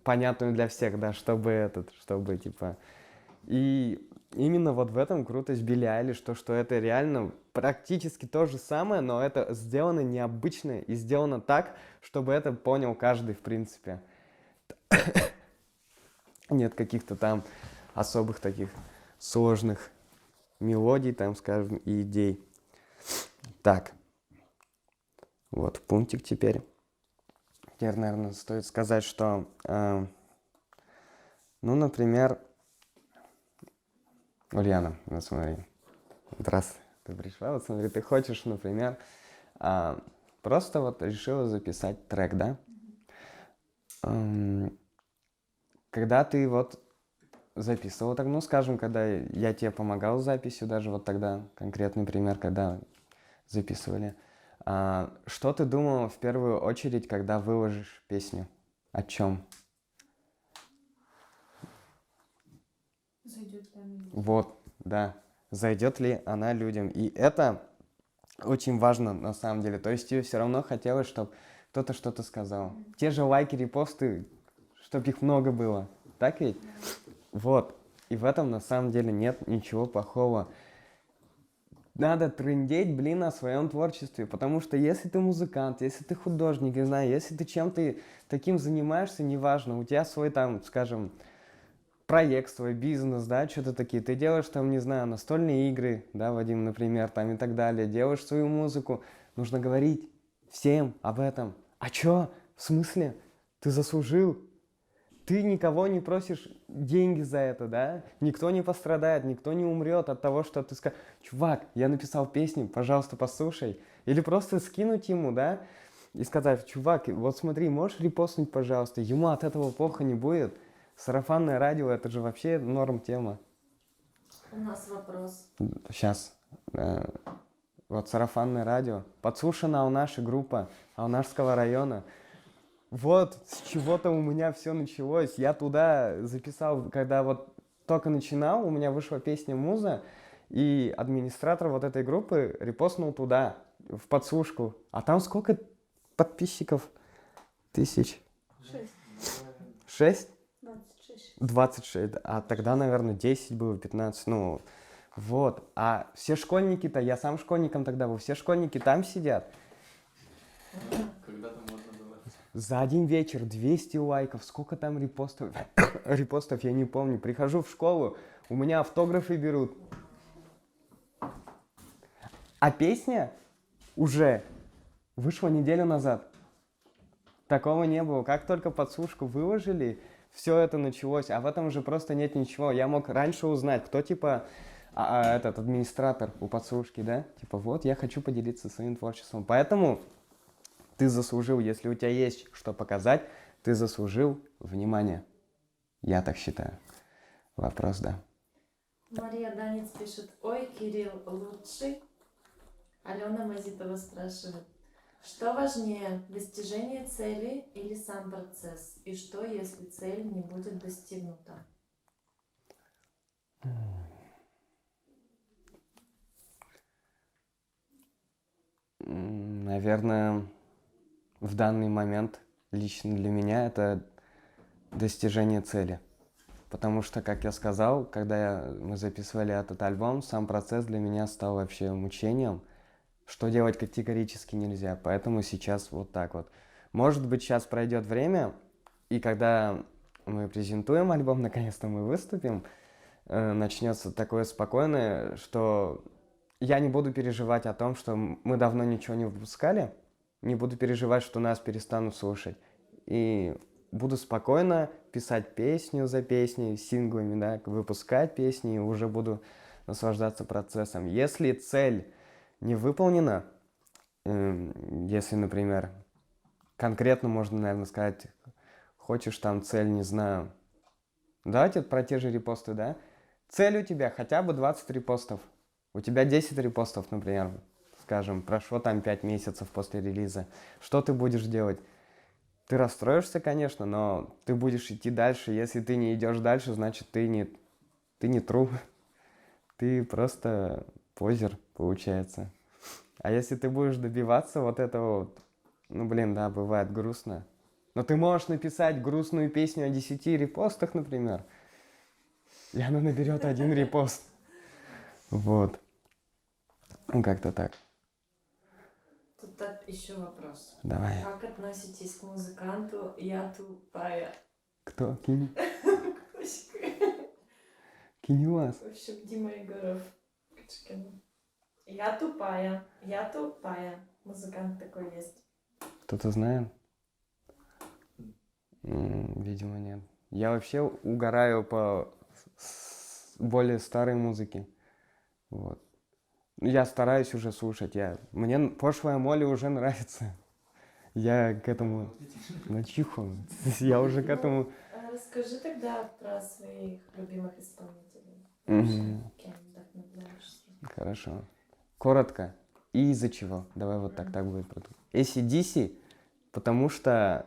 понятную для всех, да, чтобы типа... И именно вот в этом крутость Билли Айлиш, то, что это реально практически то же самое, но это сделано необычно и сделано так, чтобы это понял каждый, в принципе. Нет каких-то там особых таких сложных мелодий, там, скажем, и идей. Так, вот пунктик теперь. Теперь, наверное, стоит сказать, что, например, Ульяна, вот смотри, вот раз ты пришла, вот смотри, ты хочешь, например, просто вот решила записать трек, да? Когда ты вот записывал, так, скажем, когда я тебе помогал с записью, даже вот тогда, конкретный пример, когда записывали, что ты думала в первую очередь, когда выложишь песню? О чем? Зайдет ли она? Вот, да. Зайдет ли она людям? И это очень важно на самом деле. То есть тебе все равно хотелось, чтобы кто-то что-то сказал. Те же лайки, репосты, чтобы их много было. Так ведь? Вот. И в этом на самом деле нет ничего плохого. Надо трындеть, о своем творчестве, потому что если ты музыкант, если ты художник, не знаю, если ты чем-то таким занимаешься, неважно, у тебя свой там, скажем, проект, свой бизнес, да, что-то такие, ты делаешь там, не знаю, настольные игры, да, Вадим, например, там и так далее, делаешь свою музыку, нужно говорить всем об этом. А чё? В смысле? Ты заслужил? Ты никого не просишь деньги за это, да? Никто не пострадает, никто не умрет от того, что ты скажешь, чувак, я написал песню, пожалуйста, послушай. Или просто скинуть ему, да, и сказать, чувак, вот смотри, можешь репостнуть, пожалуйста, ему от этого плохо не будет. Сарафанное радио, это же вообще норм тема. У нас вопрос. Сейчас. Вот сарафанное радио. Подслушана у нашей группы Алнашского района. Вот с чего-то у меня все началось. Я туда записал, когда вот только начинал, у меня вышла песня «Муза», и администратор вот этой группы репостнул туда, в подслушку. А там сколько подписчиков? Тысяч? 6. 6? 26. 26. А тогда, наверное, 10 было, 15. Вот. А все школьники-то, я сам школьником тогда был, все школьники там сидят. Когда-то можно было. За один вечер 200 лайков, сколько там репостов? Репостов я не помню. Прихожу в школу, у меня автографы берут. А песня уже вышла неделю назад. Такого не было. Как только подслушку выложили, все это началось. А в этом же просто нет ничего. Я мог раньше узнать, кто типа этот администратор у подслушки, да? Типа вот, я хочу поделиться своим творчеством. Поэтому ты заслужил, если у тебя есть что показать, ты заслужил внимание. Я так считаю. Вопрос, да. Мария Данец пишет: ой, Кирилл лучший. Алена Мазитова спрашивает: что важнее, достижение цели или сам процесс? И что, если цель не будет достигнута? Наверное, в данный момент лично для меня это достижение цели. Потому что, как я сказал, когда мы записывали этот альбом, сам процесс для меня стал вообще мучением. Что делать категорически нельзя, поэтому сейчас вот так вот. Может быть, сейчас пройдет время, и когда мы презентуем альбом, наконец-то мы выступим, начнется такое спокойное, что я не буду переживать о том, что мы давно ничего не выпускали, не буду переживать, что нас перестанут слушать. И буду спокойно писать песню за песней, синглами, да, выпускать песни, и уже буду наслаждаться процессом. Если цель не выполнена, если, например, конкретно можно, наверное, сказать, хочешь там цель, не знаю, давайте про те же репосты, да? Цель у тебя хотя бы 20 репостов. У тебя 10 репостов, например, скажем, прошло там 5 месяцев после релиза. Что ты будешь делать? Ты расстроишься, конечно, но ты будешь идти дальше. Если ты не идешь дальше, значит, ты не true. Ты просто позер, получается. А если ты будешь добиваться вот этого вот, ну, блин, да, бывает грустно. Но ты можешь написать грустную песню о 10 репостах, например, и она наберет 1 репост. Вот. Ну, как-то так. Тут еще вопрос. Давай. Как относитесь к музыканту «Я тупая»? Кто? Кинь. Кинь у вас. В общем, Дима Егоров. Я тупая, я тупая. Музыкант такой есть. Кто-то знает? Видимо, нет. Я вообще угораю по более старой музыке. Вот. Я стараюсь уже слушать. Мне пошлая Молли уже нравится. Я к этому... Ну, чиху. Я уже к этому... Расскажи тогда про своих любимых исполнителей. Кем вдохновляешься? Хорошо. Коротко. И из-за чего? Давай вот так будет. AC/DC, потому что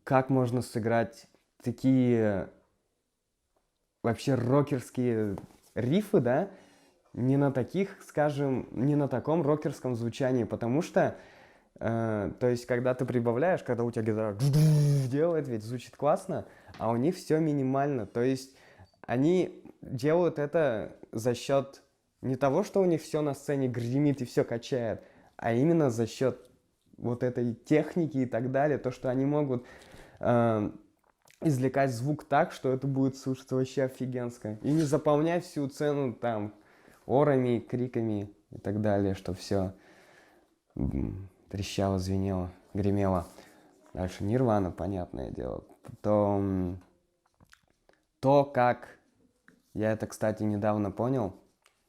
как можно сыграть такие вообще рокерские рифы, да, не на таких, скажем, не на таком рокерском звучании, потому что, то есть, когда ты прибавляешь, когда у тебя гитара делает, ведь звучит классно, а у них все минимально, то есть, они делают это за счет не того, что у них все на сцене гремит и все качает, а именно за счет вот этой техники и так далее, то, что они могут извлекать звук так, что это будет слушаться вообще офигенско. И не заполнять всю цену там орами, криками и так далее, что все трещало, звенело, гремело. Дальше Нирвана, понятное дело. Потом то, как я это, кстати, недавно понял.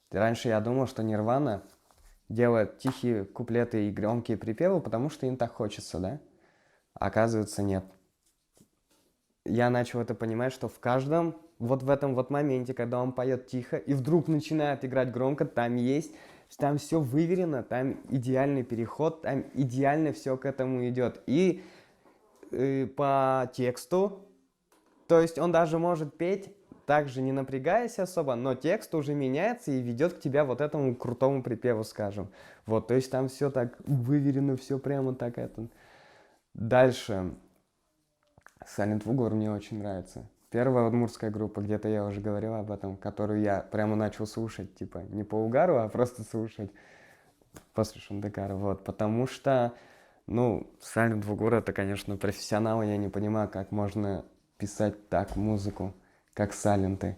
Раньше я думал, что Нирвана делает тихие куплеты и громкие припевы, потому что им так хочется, да? А оказывается, нет. Я начал это понимать, что в каждом, вот в этом вот моменте, когда он поет тихо и вдруг начинает играть громко, там все выверено, там идеальный переход, там идеально все к этому идет. И по тексту, то есть он даже может петь, также не напрягаясь особо, но текст уже меняется и ведет к тебе вот этому крутому припеву, скажем. Вот, то есть там все так выверено, все прямо так это. Дальше. Silent Вугор мне очень нравится. Первая удмуртская группа, где-то я уже говорил об этом, которую я прямо начал слушать, типа, не по угару, а просто слушать после Шандекара, вот, потому что, ну, Silent Vugur это, конечно, профессионалы, я не понимаю, как можно писать так музыку, как Сайленты.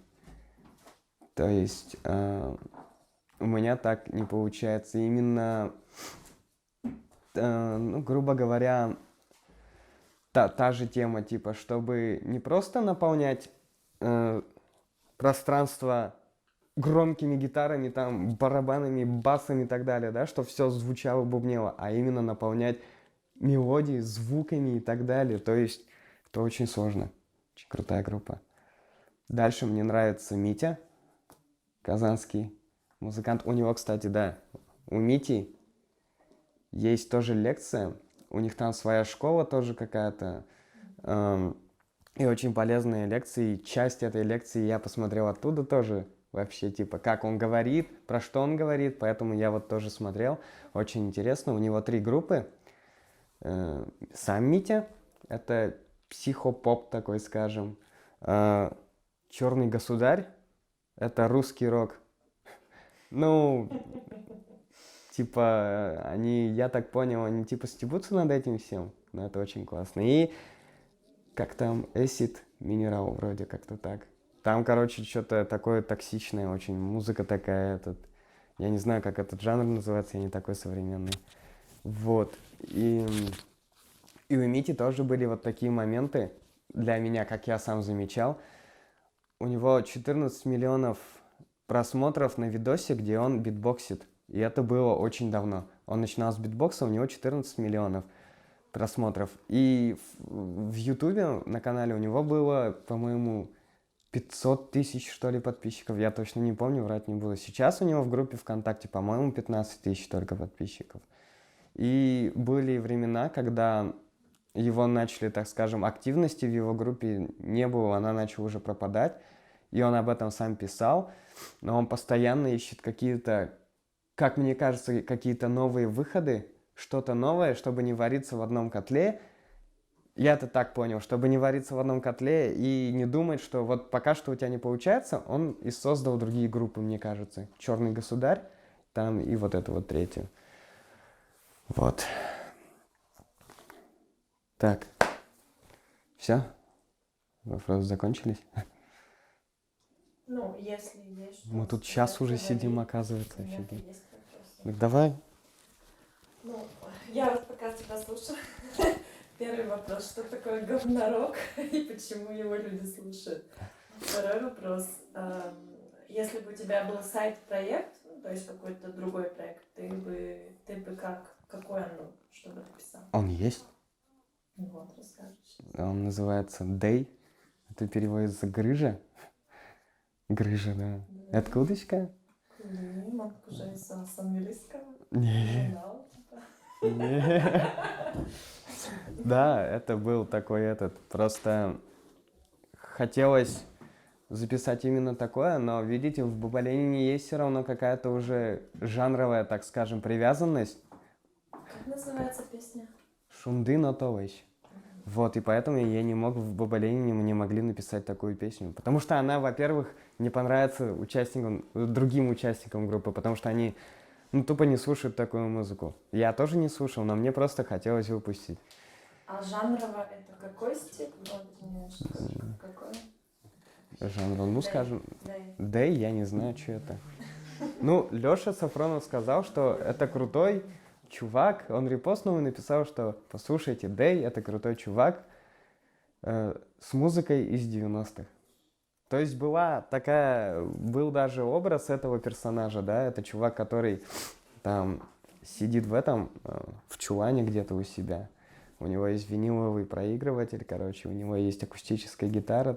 То есть у меня так не получается. Именно, ну, грубо говоря, та же тема, типа, чтобы не просто наполнять пространство громкими гитарами, там, барабанами, басами и так далее, да, чтобы все звучало, бубнело, а именно наполнять мелодии, звуками и так далее. То есть это очень сложно. Очень крутая группа. Дальше мне нравится Митя, казанский музыкант. У него, кстати, да, у Мити есть тоже лекция. У них там своя школа тоже какая-то. И очень полезные лекции. Часть этой лекции я посмотрел оттуда тоже. Вообще, типа, как он говорит, про что он говорит. Поэтому я вот тоже смотрел. Очень интересно. У него 3 группы. Сам Митя. Это психопоп такой, скажем. Черный государь. Это русский рок. Ну, типа, они, я так понял, они типа стебутся над этим всем. Но это очень классно. И как там, Acid Mineral вроде как-то так. Там, короче, что-то такое токсичное очень. Музыка такая, я не знаю, как этот жанр называется, я не такой современный. Вот. И у Мити тоже были вот такие моменты для меня, как я сам замечал. У него 14 миллионов просмотров на видосе, где он битбоксит. И это было очень давно. Он начинал с битбокса, у него 14 миллионов просмотров. И в Ютубе на канале у него было, по-моему, 500 тысяч, что ли, подписчиков. Я точно не помню, врать не буду. Сейчас у него в группе ВКонтакте, по-моему, 15 тысяч только подписчиков. И были времена, когда его начали, так скажем, активности в его группе не было, она начала уже пропадать. И он об этом сам писал. Но он постоянно ищет какие-то, как мне кажется, какие-то новые выходы, что-то новое, чтобы не вариться в одном котле. Я это так понял, чтобы не вариться в одном котле и не думать, что вот пока что у тебя не получается, он и создал другие группы, мне кажется. «Черный государь», там и вот эту вот третью. Вот. Так. Все? Вопросы закончились? Ну, если есть что Мы тут сказать, час уже говори. сидим, оказывается, У меня офигеть. есть вопросы. Так давай. Ну, я вот пока тебя слушаю. Первый вопрос, что такое говнорок и почему его люди слушают? Второй вопрос, если бы у тебя был сайт-проект, ну, то есть какой-то другой проект, ты бы какой он был, что бы ты писал? Он есть. Ну вот, расскажешь. Он называется Day. Это переводится грыжа. Грыжа, да. Это удочка? Не, мог уже с английского. Не. Журнал, типа. Не. Да, это был такой просто хотелось записать именно такое, но, видите, в Бабаленине есть все равно какая-то уже жанровая, так скажем, привязанность. Как называется песня? Шунды Нотович. Вот, и поэтому я не мог в Бабаленине, мы не могли написать такую песню. Потому что она, во-первых, не понравится другим участникам группы, потому что они, тупо не слушают такую музыку. Я тоже не слушал, но мне просто хотелось выпустить. А жанрово это какой стиль? Вот, какой? Жанр, скажем, Дай. Дэй, я не знаю, что это. Лёша Сафронов сказал, что это крутой чувак, он репостнул и написал, что послушайте, Дэй, это крутой чувак с музыкой из 90-х. То есть был даже образ этого персонажа, да, это чувак, который там сидит в чулане где-то у себя. У него есть виниловый проигрыватель, короче, у него есть акустическая гитара,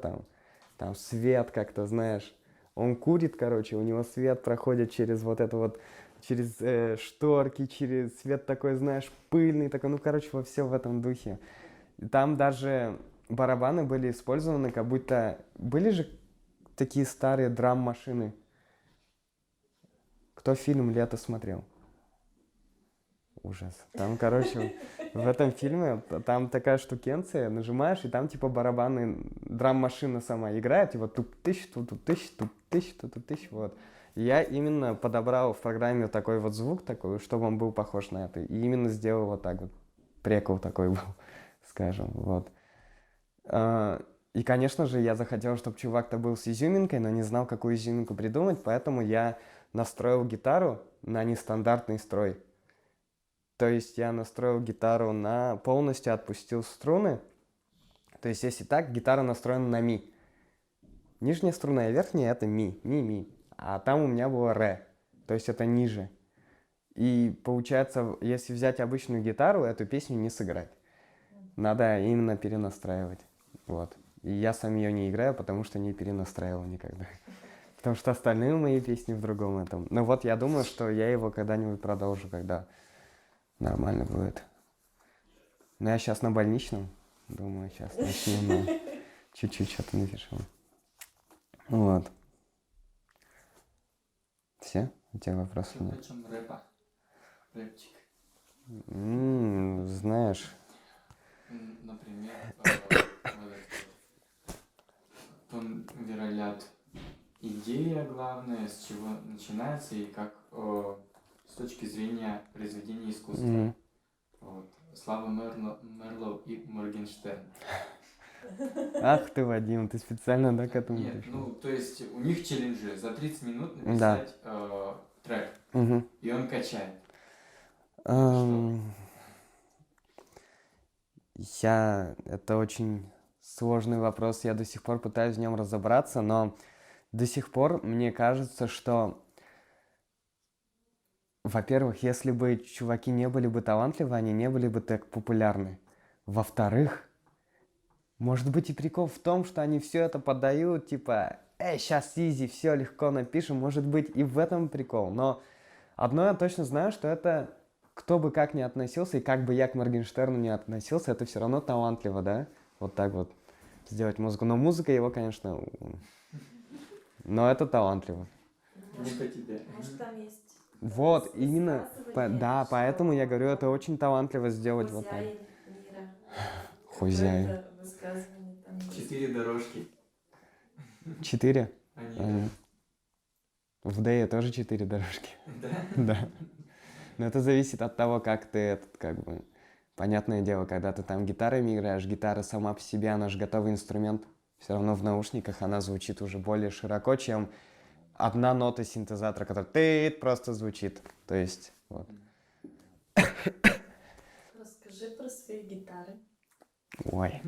там свет как-то, знаешь. Он курит, короче, у него свет проходит через через шторки, через свет такой, знаешь, пыльный, такой, во все в этом духе. И там даже барабаны были использованы, как будто... Были же такие старые драм-машины. Кто фильм «Лето» смотрел? Ужас. Там, в этом фильме, там такая штукенция, нажимаешь, и там типа барабаны драм-машина сама играет, и вот туп-тыщ, тут-тыщ, туп-тыщ, тут-тыщ, вот. И я именно подобрал в программе такой вот звук такой, чтобы он был похож на это. И именно сделал вот так вот. Прикол такой был, скажем, вот. И, конечно же, я захотел, чтобы чувак-то был с изюминкой, но не знал, какую изюминку придумать, поэтому я настроил гитару на нестандартный строй. То есть я настроил гитару на... полностью отпустил струны. То есть если так, гитара настроена на ми. Нижняя струна и верхняя — это ми, ми. А там у меня было ре. То есть это ниже. И получается, если взять обычную гитару, эту песню не сыграть. Надо именно перенастраивать. Вот. И я сам ее не играю, потому что не перенастраивал никогда. Потому что остальные мои песни в другом этом. Но вот я думаю, что я его когда-нибудь продолжу, когда нормально будет. Но я сейчас на больничном. Думаю, сейчас начнем. Но чуть-чуть что-то напишем. Вот. Все? У тебя вопросы нет? Почем рэпа? Рэпчик. Знаешь, Например, вот этот вот. Он, вероятно, идея главная, с чего начинается и как с точки зрения произведения искусства. Вот. Слава Мерлоу и Моргенштерн. ах ты, Вадим, ты специально, да, к этому Нет, пришел? ну, то есть у них челленджи за 30 минут Да. написать трек, Мгм. и он качает. Это очень сложный вопрос, я до сих пор пытаюсь в нем разобраться, но до сих пор мне кажется, что, во-первых, если бы чуваки не были бы талантливы, они не были бы так популярны. Во-вторых, может быть и прикол в том, что они все это подают, типа, сейчас изи, все легко напишем, может быть и в этом прикол, но одно я точно знаю, что это, кто бы как ни относился, и как бы я к Моргенштерну не относился, это все равно талантливо, да? Вот так вот сделать музыку. Но музыка его, конечно, но это талантливо. Не по тебе. Может, там есть... Вот, именно, высказывание, да, что поэтому я говорю, это очень талантливо сделать вот так. хозяин мира. Хозяин. Какое-то высказывание там есть. 4 дорожки. 4? Они... В Дэе тоже 4 дорожки. Да? Да. Но это зависит от того, как ты этот, как бы... Понятное дело, когда ты там гитарами играешь, гитара сама по себе, она же готовый инструмент. Все равно в наушниках она звучит уже более широко, чем одна нота синтезатора, которая тыт просто звучит. То есть, вот. Расскажи про свои гитары. Ой.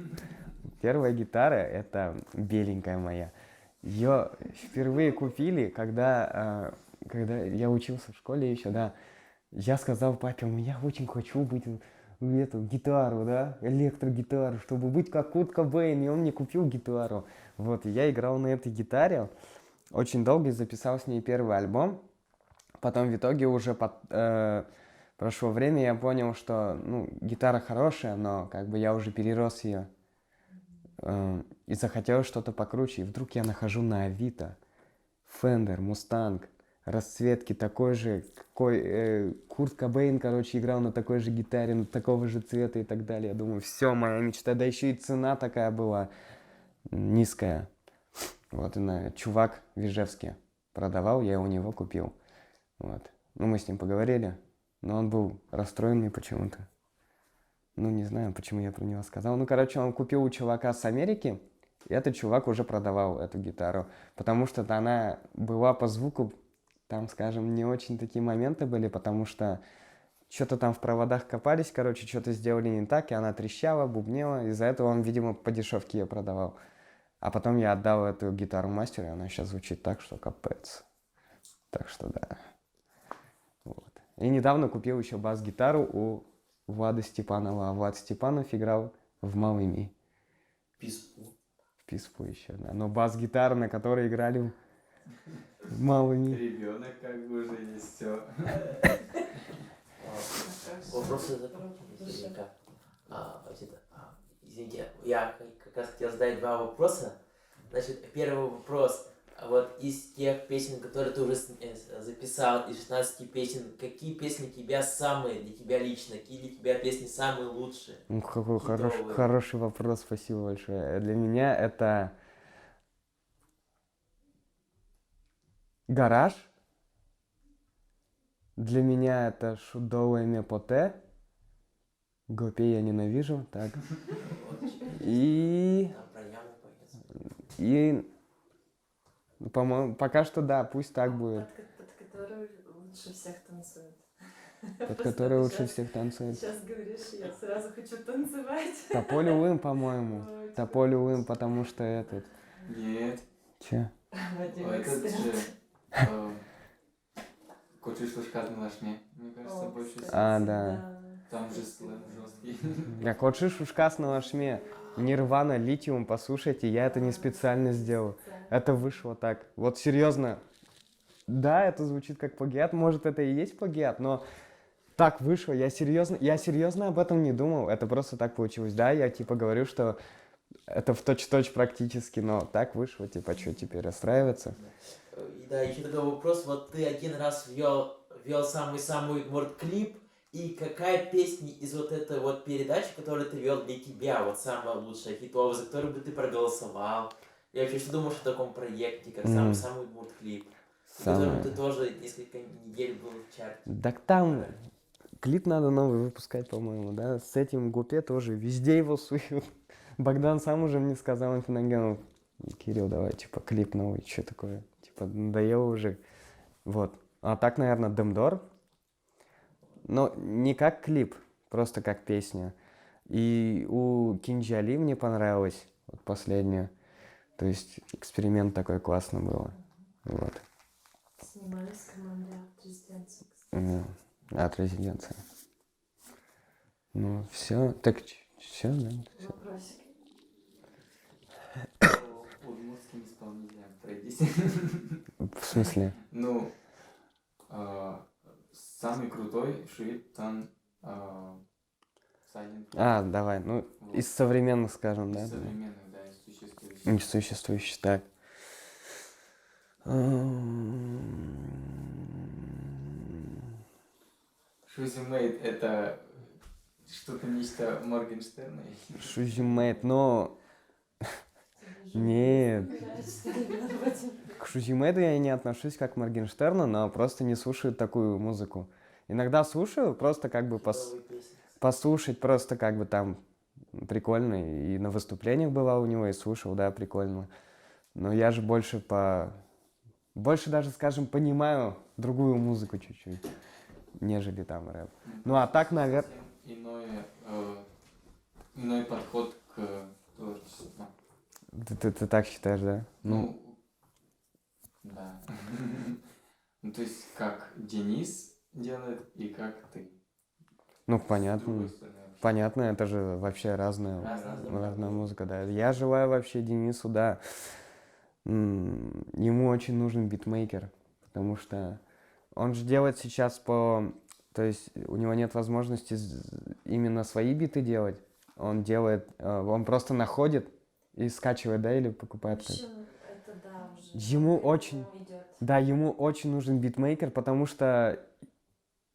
Первая гитара — это беленькая моя. Ее впервые купили, когда я учился в школе еще, да. Я сказал папе, я очень хочу быть эту гитару, да, электрогитару, чтобы быть как Курт Кобейн, и он мне купил гитару. Вот, и я играл на этой гитаре очень долго и записал с ней первый альбом. Потом в итоге уже прошло время, я понял, что, гитара хорошая, но как бы я уже перерос ее. И захотел что-то покруче. И вдруг я нахожу на Авито Fender, Mustang, расцветки такой же, какой Курт Кобейн, короче, играл на такой же гитаре, такого же цвета и так далее. Я думаю, все, моя мечта. Да еще и цена такая была низкая. Вот, и чувак в Ижевске продавал, я у него купил. Вот. Мы с ним поговорили, но он был расстроенный почему-то. Не знаю, почему я про него сказал. Короче, он купил у чувака с Америки, и этот чувак уже продавал эту гитару. Потому что она была по звуку, там, скажем, не очень такие моменты были, потому что что-то там в проводах копались, короче, что-то сделали не так, и она трещала, бубнела. Из-за этого он, видимо, по дешевке ее продавал. А потом я отдал эту гитару мастеру, и она сейчас звучит так, что капец. Так что да. Вот. И недавно купил еще бас-гитару у Влада Степанова. А Влад Степанов играл в Малыми. Писпу. В Писпу еще, да. Но бас-гитара, на которой играли в Малыми. Ребенок как бы уже есть все. Вопросы наверняка. Извините, я как раз хотел задать два вопроса. Значит, первый вопрос. вот из тех песен, которые ты уже записал, из 16 песен, какие песни тебя самые, для тебя лично, какие для тебя песни самые лучшие? Ну, какой Хитовые. хороший вопрос, спасибо большое. Для меня это «Гараж». Для меня это «Шудовое мепоте». «Гопей я ненавижу», так. И... Там про яму поется. И... По-моему, пока что да, пусть так будет. Под которую лучше всех танцует. Под которой лучше всех танцует. Сейчас говоришь, я сразу хочу танцевать. Тополь Улым, по-моему. Ой, Тополь Улым, потому что этот... Нет. Че? Вадим Этот эксперт. же... Кучиш лужка на лашне. Мне кажется, О, больше кстати, всего. А, да. Там же слэм жесткий. Как вот шишушкас на лашме. Нирвана, Литиум, послушайте, я это не специально сделал. Это вышло так. Вот серьезно. Да, это звучит как плагиат, может это и есть плагиат, но так вышло. Я серьезно об этом не думал. Это просто так получилось. Да, я типа говорю, что это в точь-в-точь практически, но так вышло, типа, что теперь расстраиваться? И да, еще такой вопрос, вот ты один раз вел самый-самый, может, клип, и какая песня из вот этой вот передачи, которую ты вел для тебя, вот самая лучшая, хитовая, за которую бы ты проголосовал? И вообще, что думаешь о таком проекте, как самый-самый мультклип, в котором ты тоже несколько недель был в чарте? Так там клип надо новый выпускать, по-моему, да? С этим Гупе тоже везде его суют. Богдан сам уже мне сказал, Инфиногену: Кирилл, давай, типа, клип новый, что такое? Типа, надоело уже. Вот. А так, наверное, Демдор. Но не как клип, просто как песня. И у Кинджи Али мне понравилось, вот последнее. То есть эксперимент такой классный было. Вот. Снимались в команде от резиденции, кстати. От резиденции. Ну, все. Так, все, да? Всё. Вопросик. По удмуртским исполнителям пройдись. В смысле? Ну, самый крутой Шуитан Silent. А, давай. Ну, Вот. из современных, скажем, да? Из современных, да, из существующих. Из существующих, так. Шузимейт — это что-то нечто Моргенштерна. Шузимейт, но... Нет. К Шузимейду я не отношусь как к Моргенштерну, но просто не слушаю такую музыку. Иногда слушаю, просто как бы Хитовые песни. послушать, просто как бы там прикольно. И на выступлениях бывал у него, и слушал, да, прикольно. Но я же больше Больше даже, скажем, понимаю другую музыку чуть-чуть, нежели там рэп. Ну, а так, наверное... Иной подход к творчеству. Ты так считаешь, да? Ну, да. Ну, то есть, как Денис делает и как ты. Ну, С понятно. другой стороны. Понятно, это же вообще разная Разная музыка, да. Я желаю вообще Денису, да, ему очень нужен битмейкер, потому что он же делает сейчас То есть у него нет возможности именно свои биты делать. Он делает, он просто находит и скачивает, да, или покупает. В общем, это да, уже. Ему очень... Идет. Да, ему очень нужен битмейкер, потому что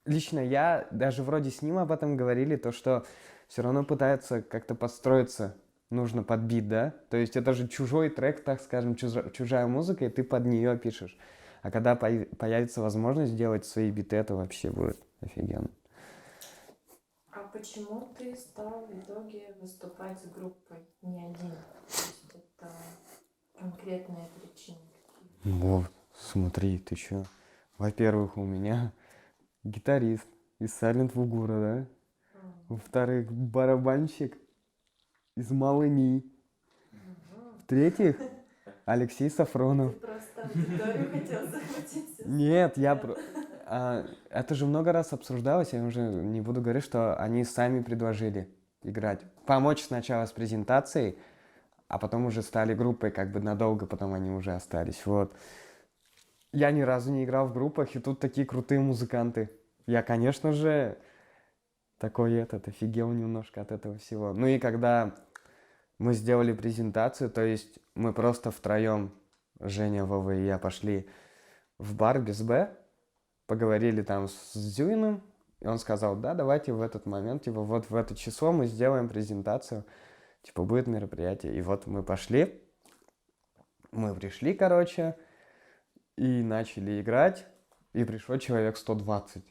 лично я, даже вроде с ним об этом говорили, то, что все равно пытается как-то подстроиться, нужно под бит, да? То есть это же чужой трек, так скажем, чужая музыка, и ты под нее пишешь. А когда появится возможность делать свои биты, это вообще будет офигенно. А почему ты стал в итоге выступать с группой, не один? То есть это конкретные причины какие? Вот, смотри, ты чё? Во-первых, у меня гитарист из Silent Вугура, да? Во-вторых, барабанщик из Малыни. В-третьих, Алексей Сафронов. Ты просто аудиторию хотел захватить. Нет, это же много раз обсуждалось, я уже не буду говорить, что они сами предложили играть. Помочь сначала с презентацией, а потом уже стали группой, как бы надолго потом они уже остались. Вот. Я ни разу не играл в группах, и тут такие крутые музыканты. Я, конечно же, такой офигел немножко от этого всего. Ну и когда мы сделали презентацию, то есть мы просто втроем Женя, Вова и я пошли в бар без Б, поговорили там с Зюиным, и он сказал, да, давайте в этот момент, типа, вот в это число мы сделаем презентацию, типа, будет мероприятие. И вот мы пошли, мы пришли, короче, и начали играть, и пришло человек 120.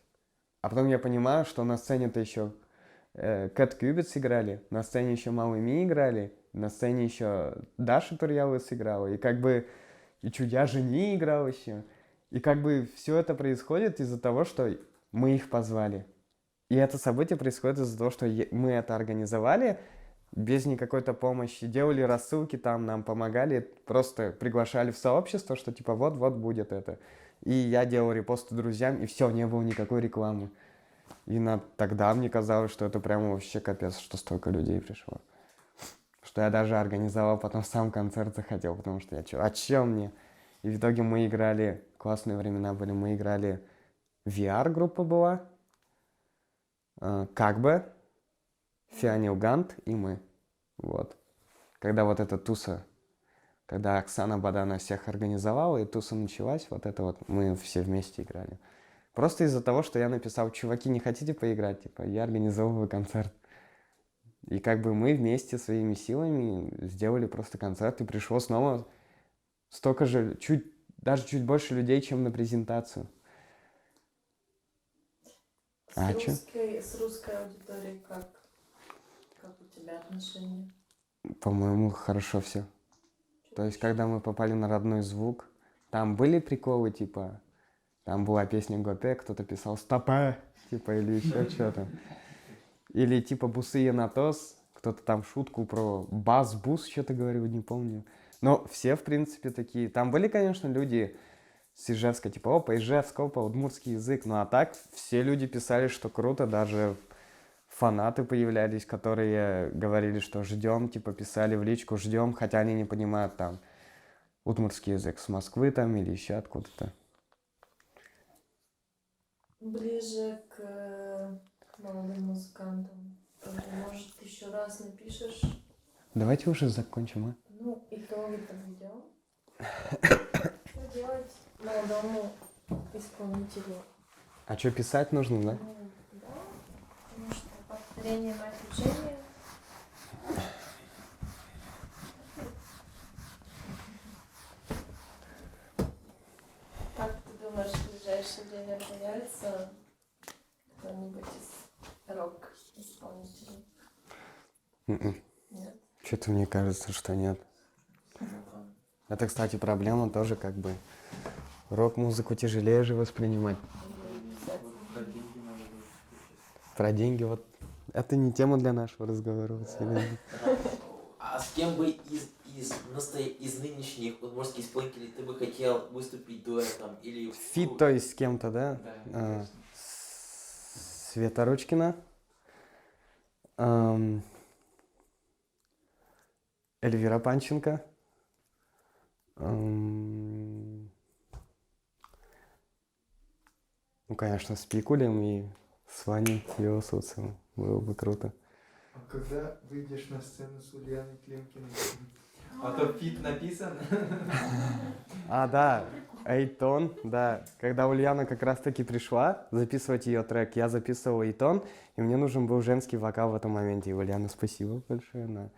А потом я понимаю, что на сцене-то еще Cat Cubits играли, на сцене еще Малый Ми играли, на сцене еще Даша Турьялова играла, и как бы и Чудя Жени играл еще. И как бы все это происходит из-за того, что мы их позвали. И это событие происходит из-за того, что мы это организовали без никакой-то помощи, делали рассылки там, нам помогали, просто приглашали в сообщество, что типа вот-вот будет это. И я делал репосты друзьям, и все, не было никакой рекламы. И тогда мне казалось, что это прямо вообще капец, что столько людей пришло. Что я даже организовал потом сам концерт захотел, потому что а чё мне? И в итоге мы играли, классные времена были, мы играли, VR-группа была, как бы, Фианил Гант и мы. Вот. Когда вот эта туса, когда Оксана Бадана всех организовала, и туса началась, вот это вот мы все вместе играли. Просто из-за того, что я написал, чуваки, не хотите поиграть? Типа, я организовываю концерт. И как бы мы вместе своими силами сделали просто концерт, и пришло снова столько же, даже чуть больше людей, чем на презентацию. С русской аудиторией как у тебя отношения? По-моему, хорошо все. То есть, когда мы попали на родной звук, там были приколы, типа, там была песня Готе, кто-то писал «Стопэ», типа, или еще что-то. Или типа «Бусы Янатос», кто-то там шутку про бас-бус что-то говорил, не помню. Но все, в принципе, такие. Там были, конечно, люди с Ижевска, типа, опа, Ижевск, опа, удмуртский язык. Ну а так все люди писали, что круто, даже фанаты появлялись, которые говорили, что ждем, типа, писали в личку, ждем, хотя они не понимают там удмуртский язык с Москвы там или еще откуда-то. Ближе к молодым музыкантам. Тоже, может, еще раз напишешь? Давайте уже закончим, а? Ну, итоги подведем. Что делать молодому исполнителю? А что, писать нужно, да? Ну, да, потому что повторение мать учения. Как ты думаешь, в ближайшее время появится кто-нибудь из рок-исполнителей? Нет? Что-то мне кажется, что нет. Это, кстати, проблема тоже как бы. Рок-музыку тяжелее же воспринимать. Про деньги надо будет. Про деньги вот. Это не тема для нашего разговора. Вот, серьезно. А с кем бы из нынешних удмуртских исполнителей ты бы хотел выступить дуэтом? Или... Фит, то есть с кем-то, да? Да, А, конечно. Света Ручкина. Эльвира Панченко. Ну, конечно, с Пикулем и с Ваней Философцевым. Было бы круто. А когда выйдешь на сцену с Ульяной Климкиной? А то фит написан. А, да, Эйтон, да. Когда Ульяна как раз-таки пришла записывать ее трек, я записывал Эйтон, и мне нужен был женский вокал в этом моменте. И Ульяна, спасибо большое.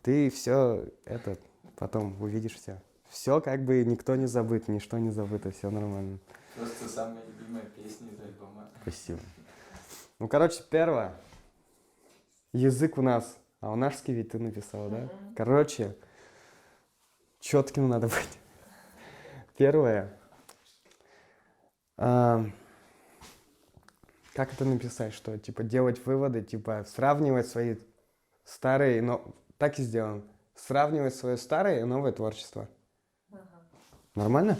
Ты все это потом увидишь все. Все как бы никто не забыт, ничто не забыто, все нормально. Просто самая любимая песня из альбома. Спасибо. Ну, короче, первое. Язык у нас. А у нашский ведь ты написала, да? Короче, четким надо быть. Первое. Как это написать, что типа делать выводы, типа сравнивать свои старые, но так и сделаем. Сравнивать свое старое и новое творчество. Нормально?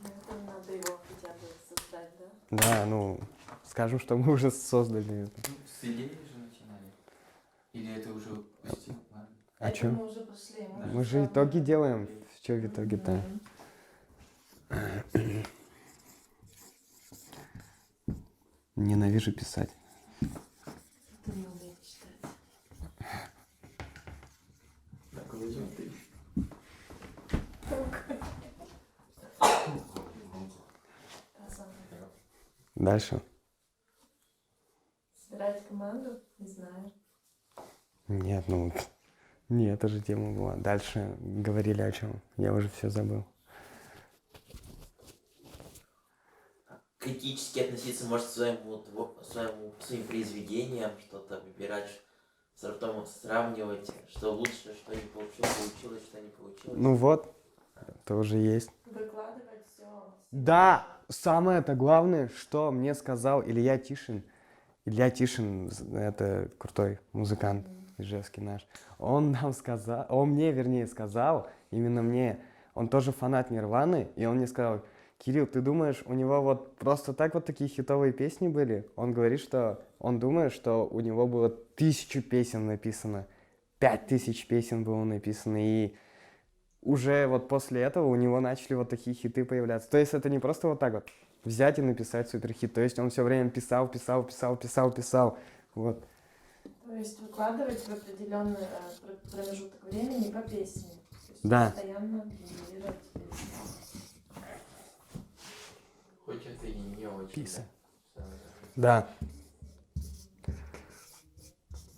Это надо его хотя бы создать, да? Да, ну, скажем, что мы уже создали это. Ну, с идеей же начинали. Или это уже пустил? Ладно. А Это чё? мы уже пошли. Мы же итоги делаем. Что в итоге-то? Ненавижу писать. Ты не умеешь читать. Так, возьми ты. Дальше. Собирать команду? Не знаю. Нет, ну, не, эта же тема была. Дальше говорили о чем. Я уже все забыл. Критически относиться, может, к своим произведениям, что-то выбирать, потом сравнивать, что лучше, что не получилось, что не получилось. Ну вот, это уже есть. Выкладывать все. Да, самое-то главное, что мне сказал Илья Тишин. Илья Тишин, это крутой музыкант ижевский наш. Он нам сказал, он мне, вернее, сказал, именно мне, он тоже фанат Нирваны, и он мне сказал: Кирилл, ты думаешь, у него вот просто так вот такие хитовые песни были? Он говорит, что он думает, что у него было 1000 песен написано, 5000 песен было написано, и уже вот после этого у него начали вот такие хиты появляться. То есть это не просто вот так вот взять и написать суперхит. То есть он все время писал. Вот. То есть выкладывать в определенный промежуток времени по песне. То есть Да. постоянно генерировать песни. Хоть это и не очень. Писа. Да.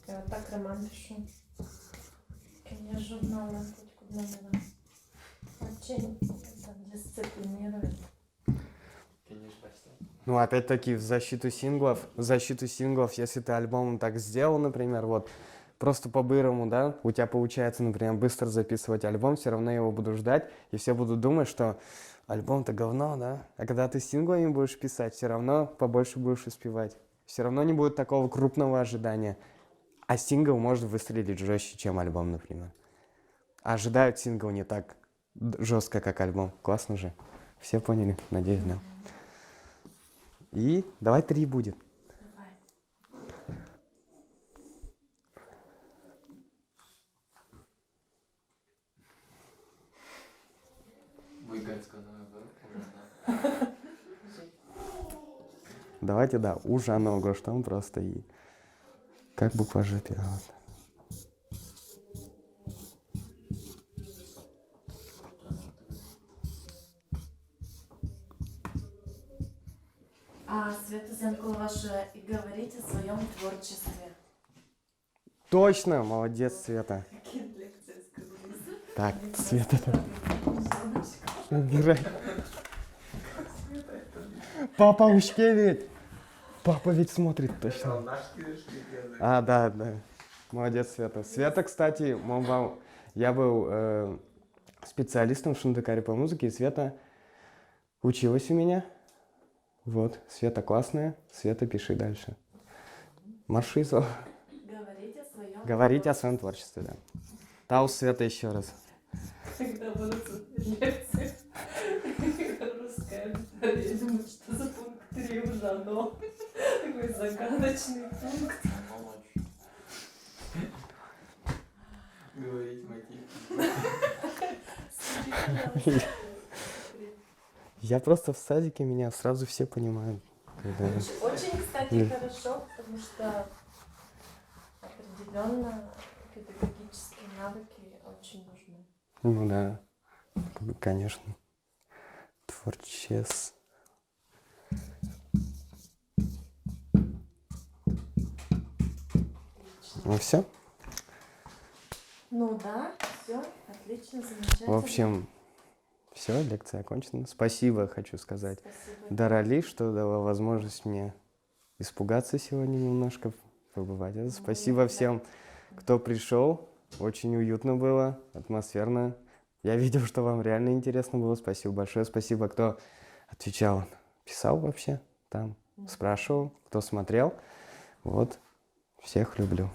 Я вот так роман пишу. Я журналы хоть куда надо. Очень там дисциплинировать. Конечно, почти. Ну, опять-таки, в защиту синглов, если ты альбом так сделал, например, вот, просто по-бырому, да, у тебя получается, например, быстро записывать альбом, все равно я его буду ждать, и все будут думать, что альбом-то говно, да, а когда ты синглами будешь писать, все равно побольше будешь успевать, все равно не будет такого крупного ожидания, а сингл может выстрелить жестче, чем альбом, например. А ожидают сингл не так жестко, как альбом. Классно же. Все поняли? Надеюсь, да. И давай 3 будет. Давай. Выгодская, да? Давайте, да, уже много, что он просто и... Как буква Ж первая. Света Зенкова же и говорить о своем творчестве. Точно! Молодец, Света. Какие лекции сказали? Так, Света там. Убирай. Папа Ушкевич! Папа ведь смотрит точно. А, да. Молодец, Света. Света, кстати, я был специалистом в Шандакаре по музыке, и Света училась у меня. Вот, Света классная. Света, пиши дальше. Маршизо. Говорить о своем творчестве, да. Таус, Света, еще раз. Когда будут лекции, русская аудитория думает, что за пункт 3 уже оно. Такой загадочный пункт. Говорить мотив. Я просто в садике, меня сразу все понимают. Очень, кстати, хорошо, потому что определенно педагогические навыки очень нужны. Ну да, конечно. Творчес. Ну все. Ну да, все, отлично, замечательно. В общем, все, лекция окончена. Спасибо, хочу сказать. Спасибо. Дарали, что дала возможность мне испугаться сегодня немножко, побывать. Спасибо всем, кто пришел. Очень уютно было, атмосферно. Я видел, что вам реально интересно было. Спасибо большое. Спасибо, кто отвечал, писал вообще там, спрашивал, кто смотрел. Вот, всех люблю.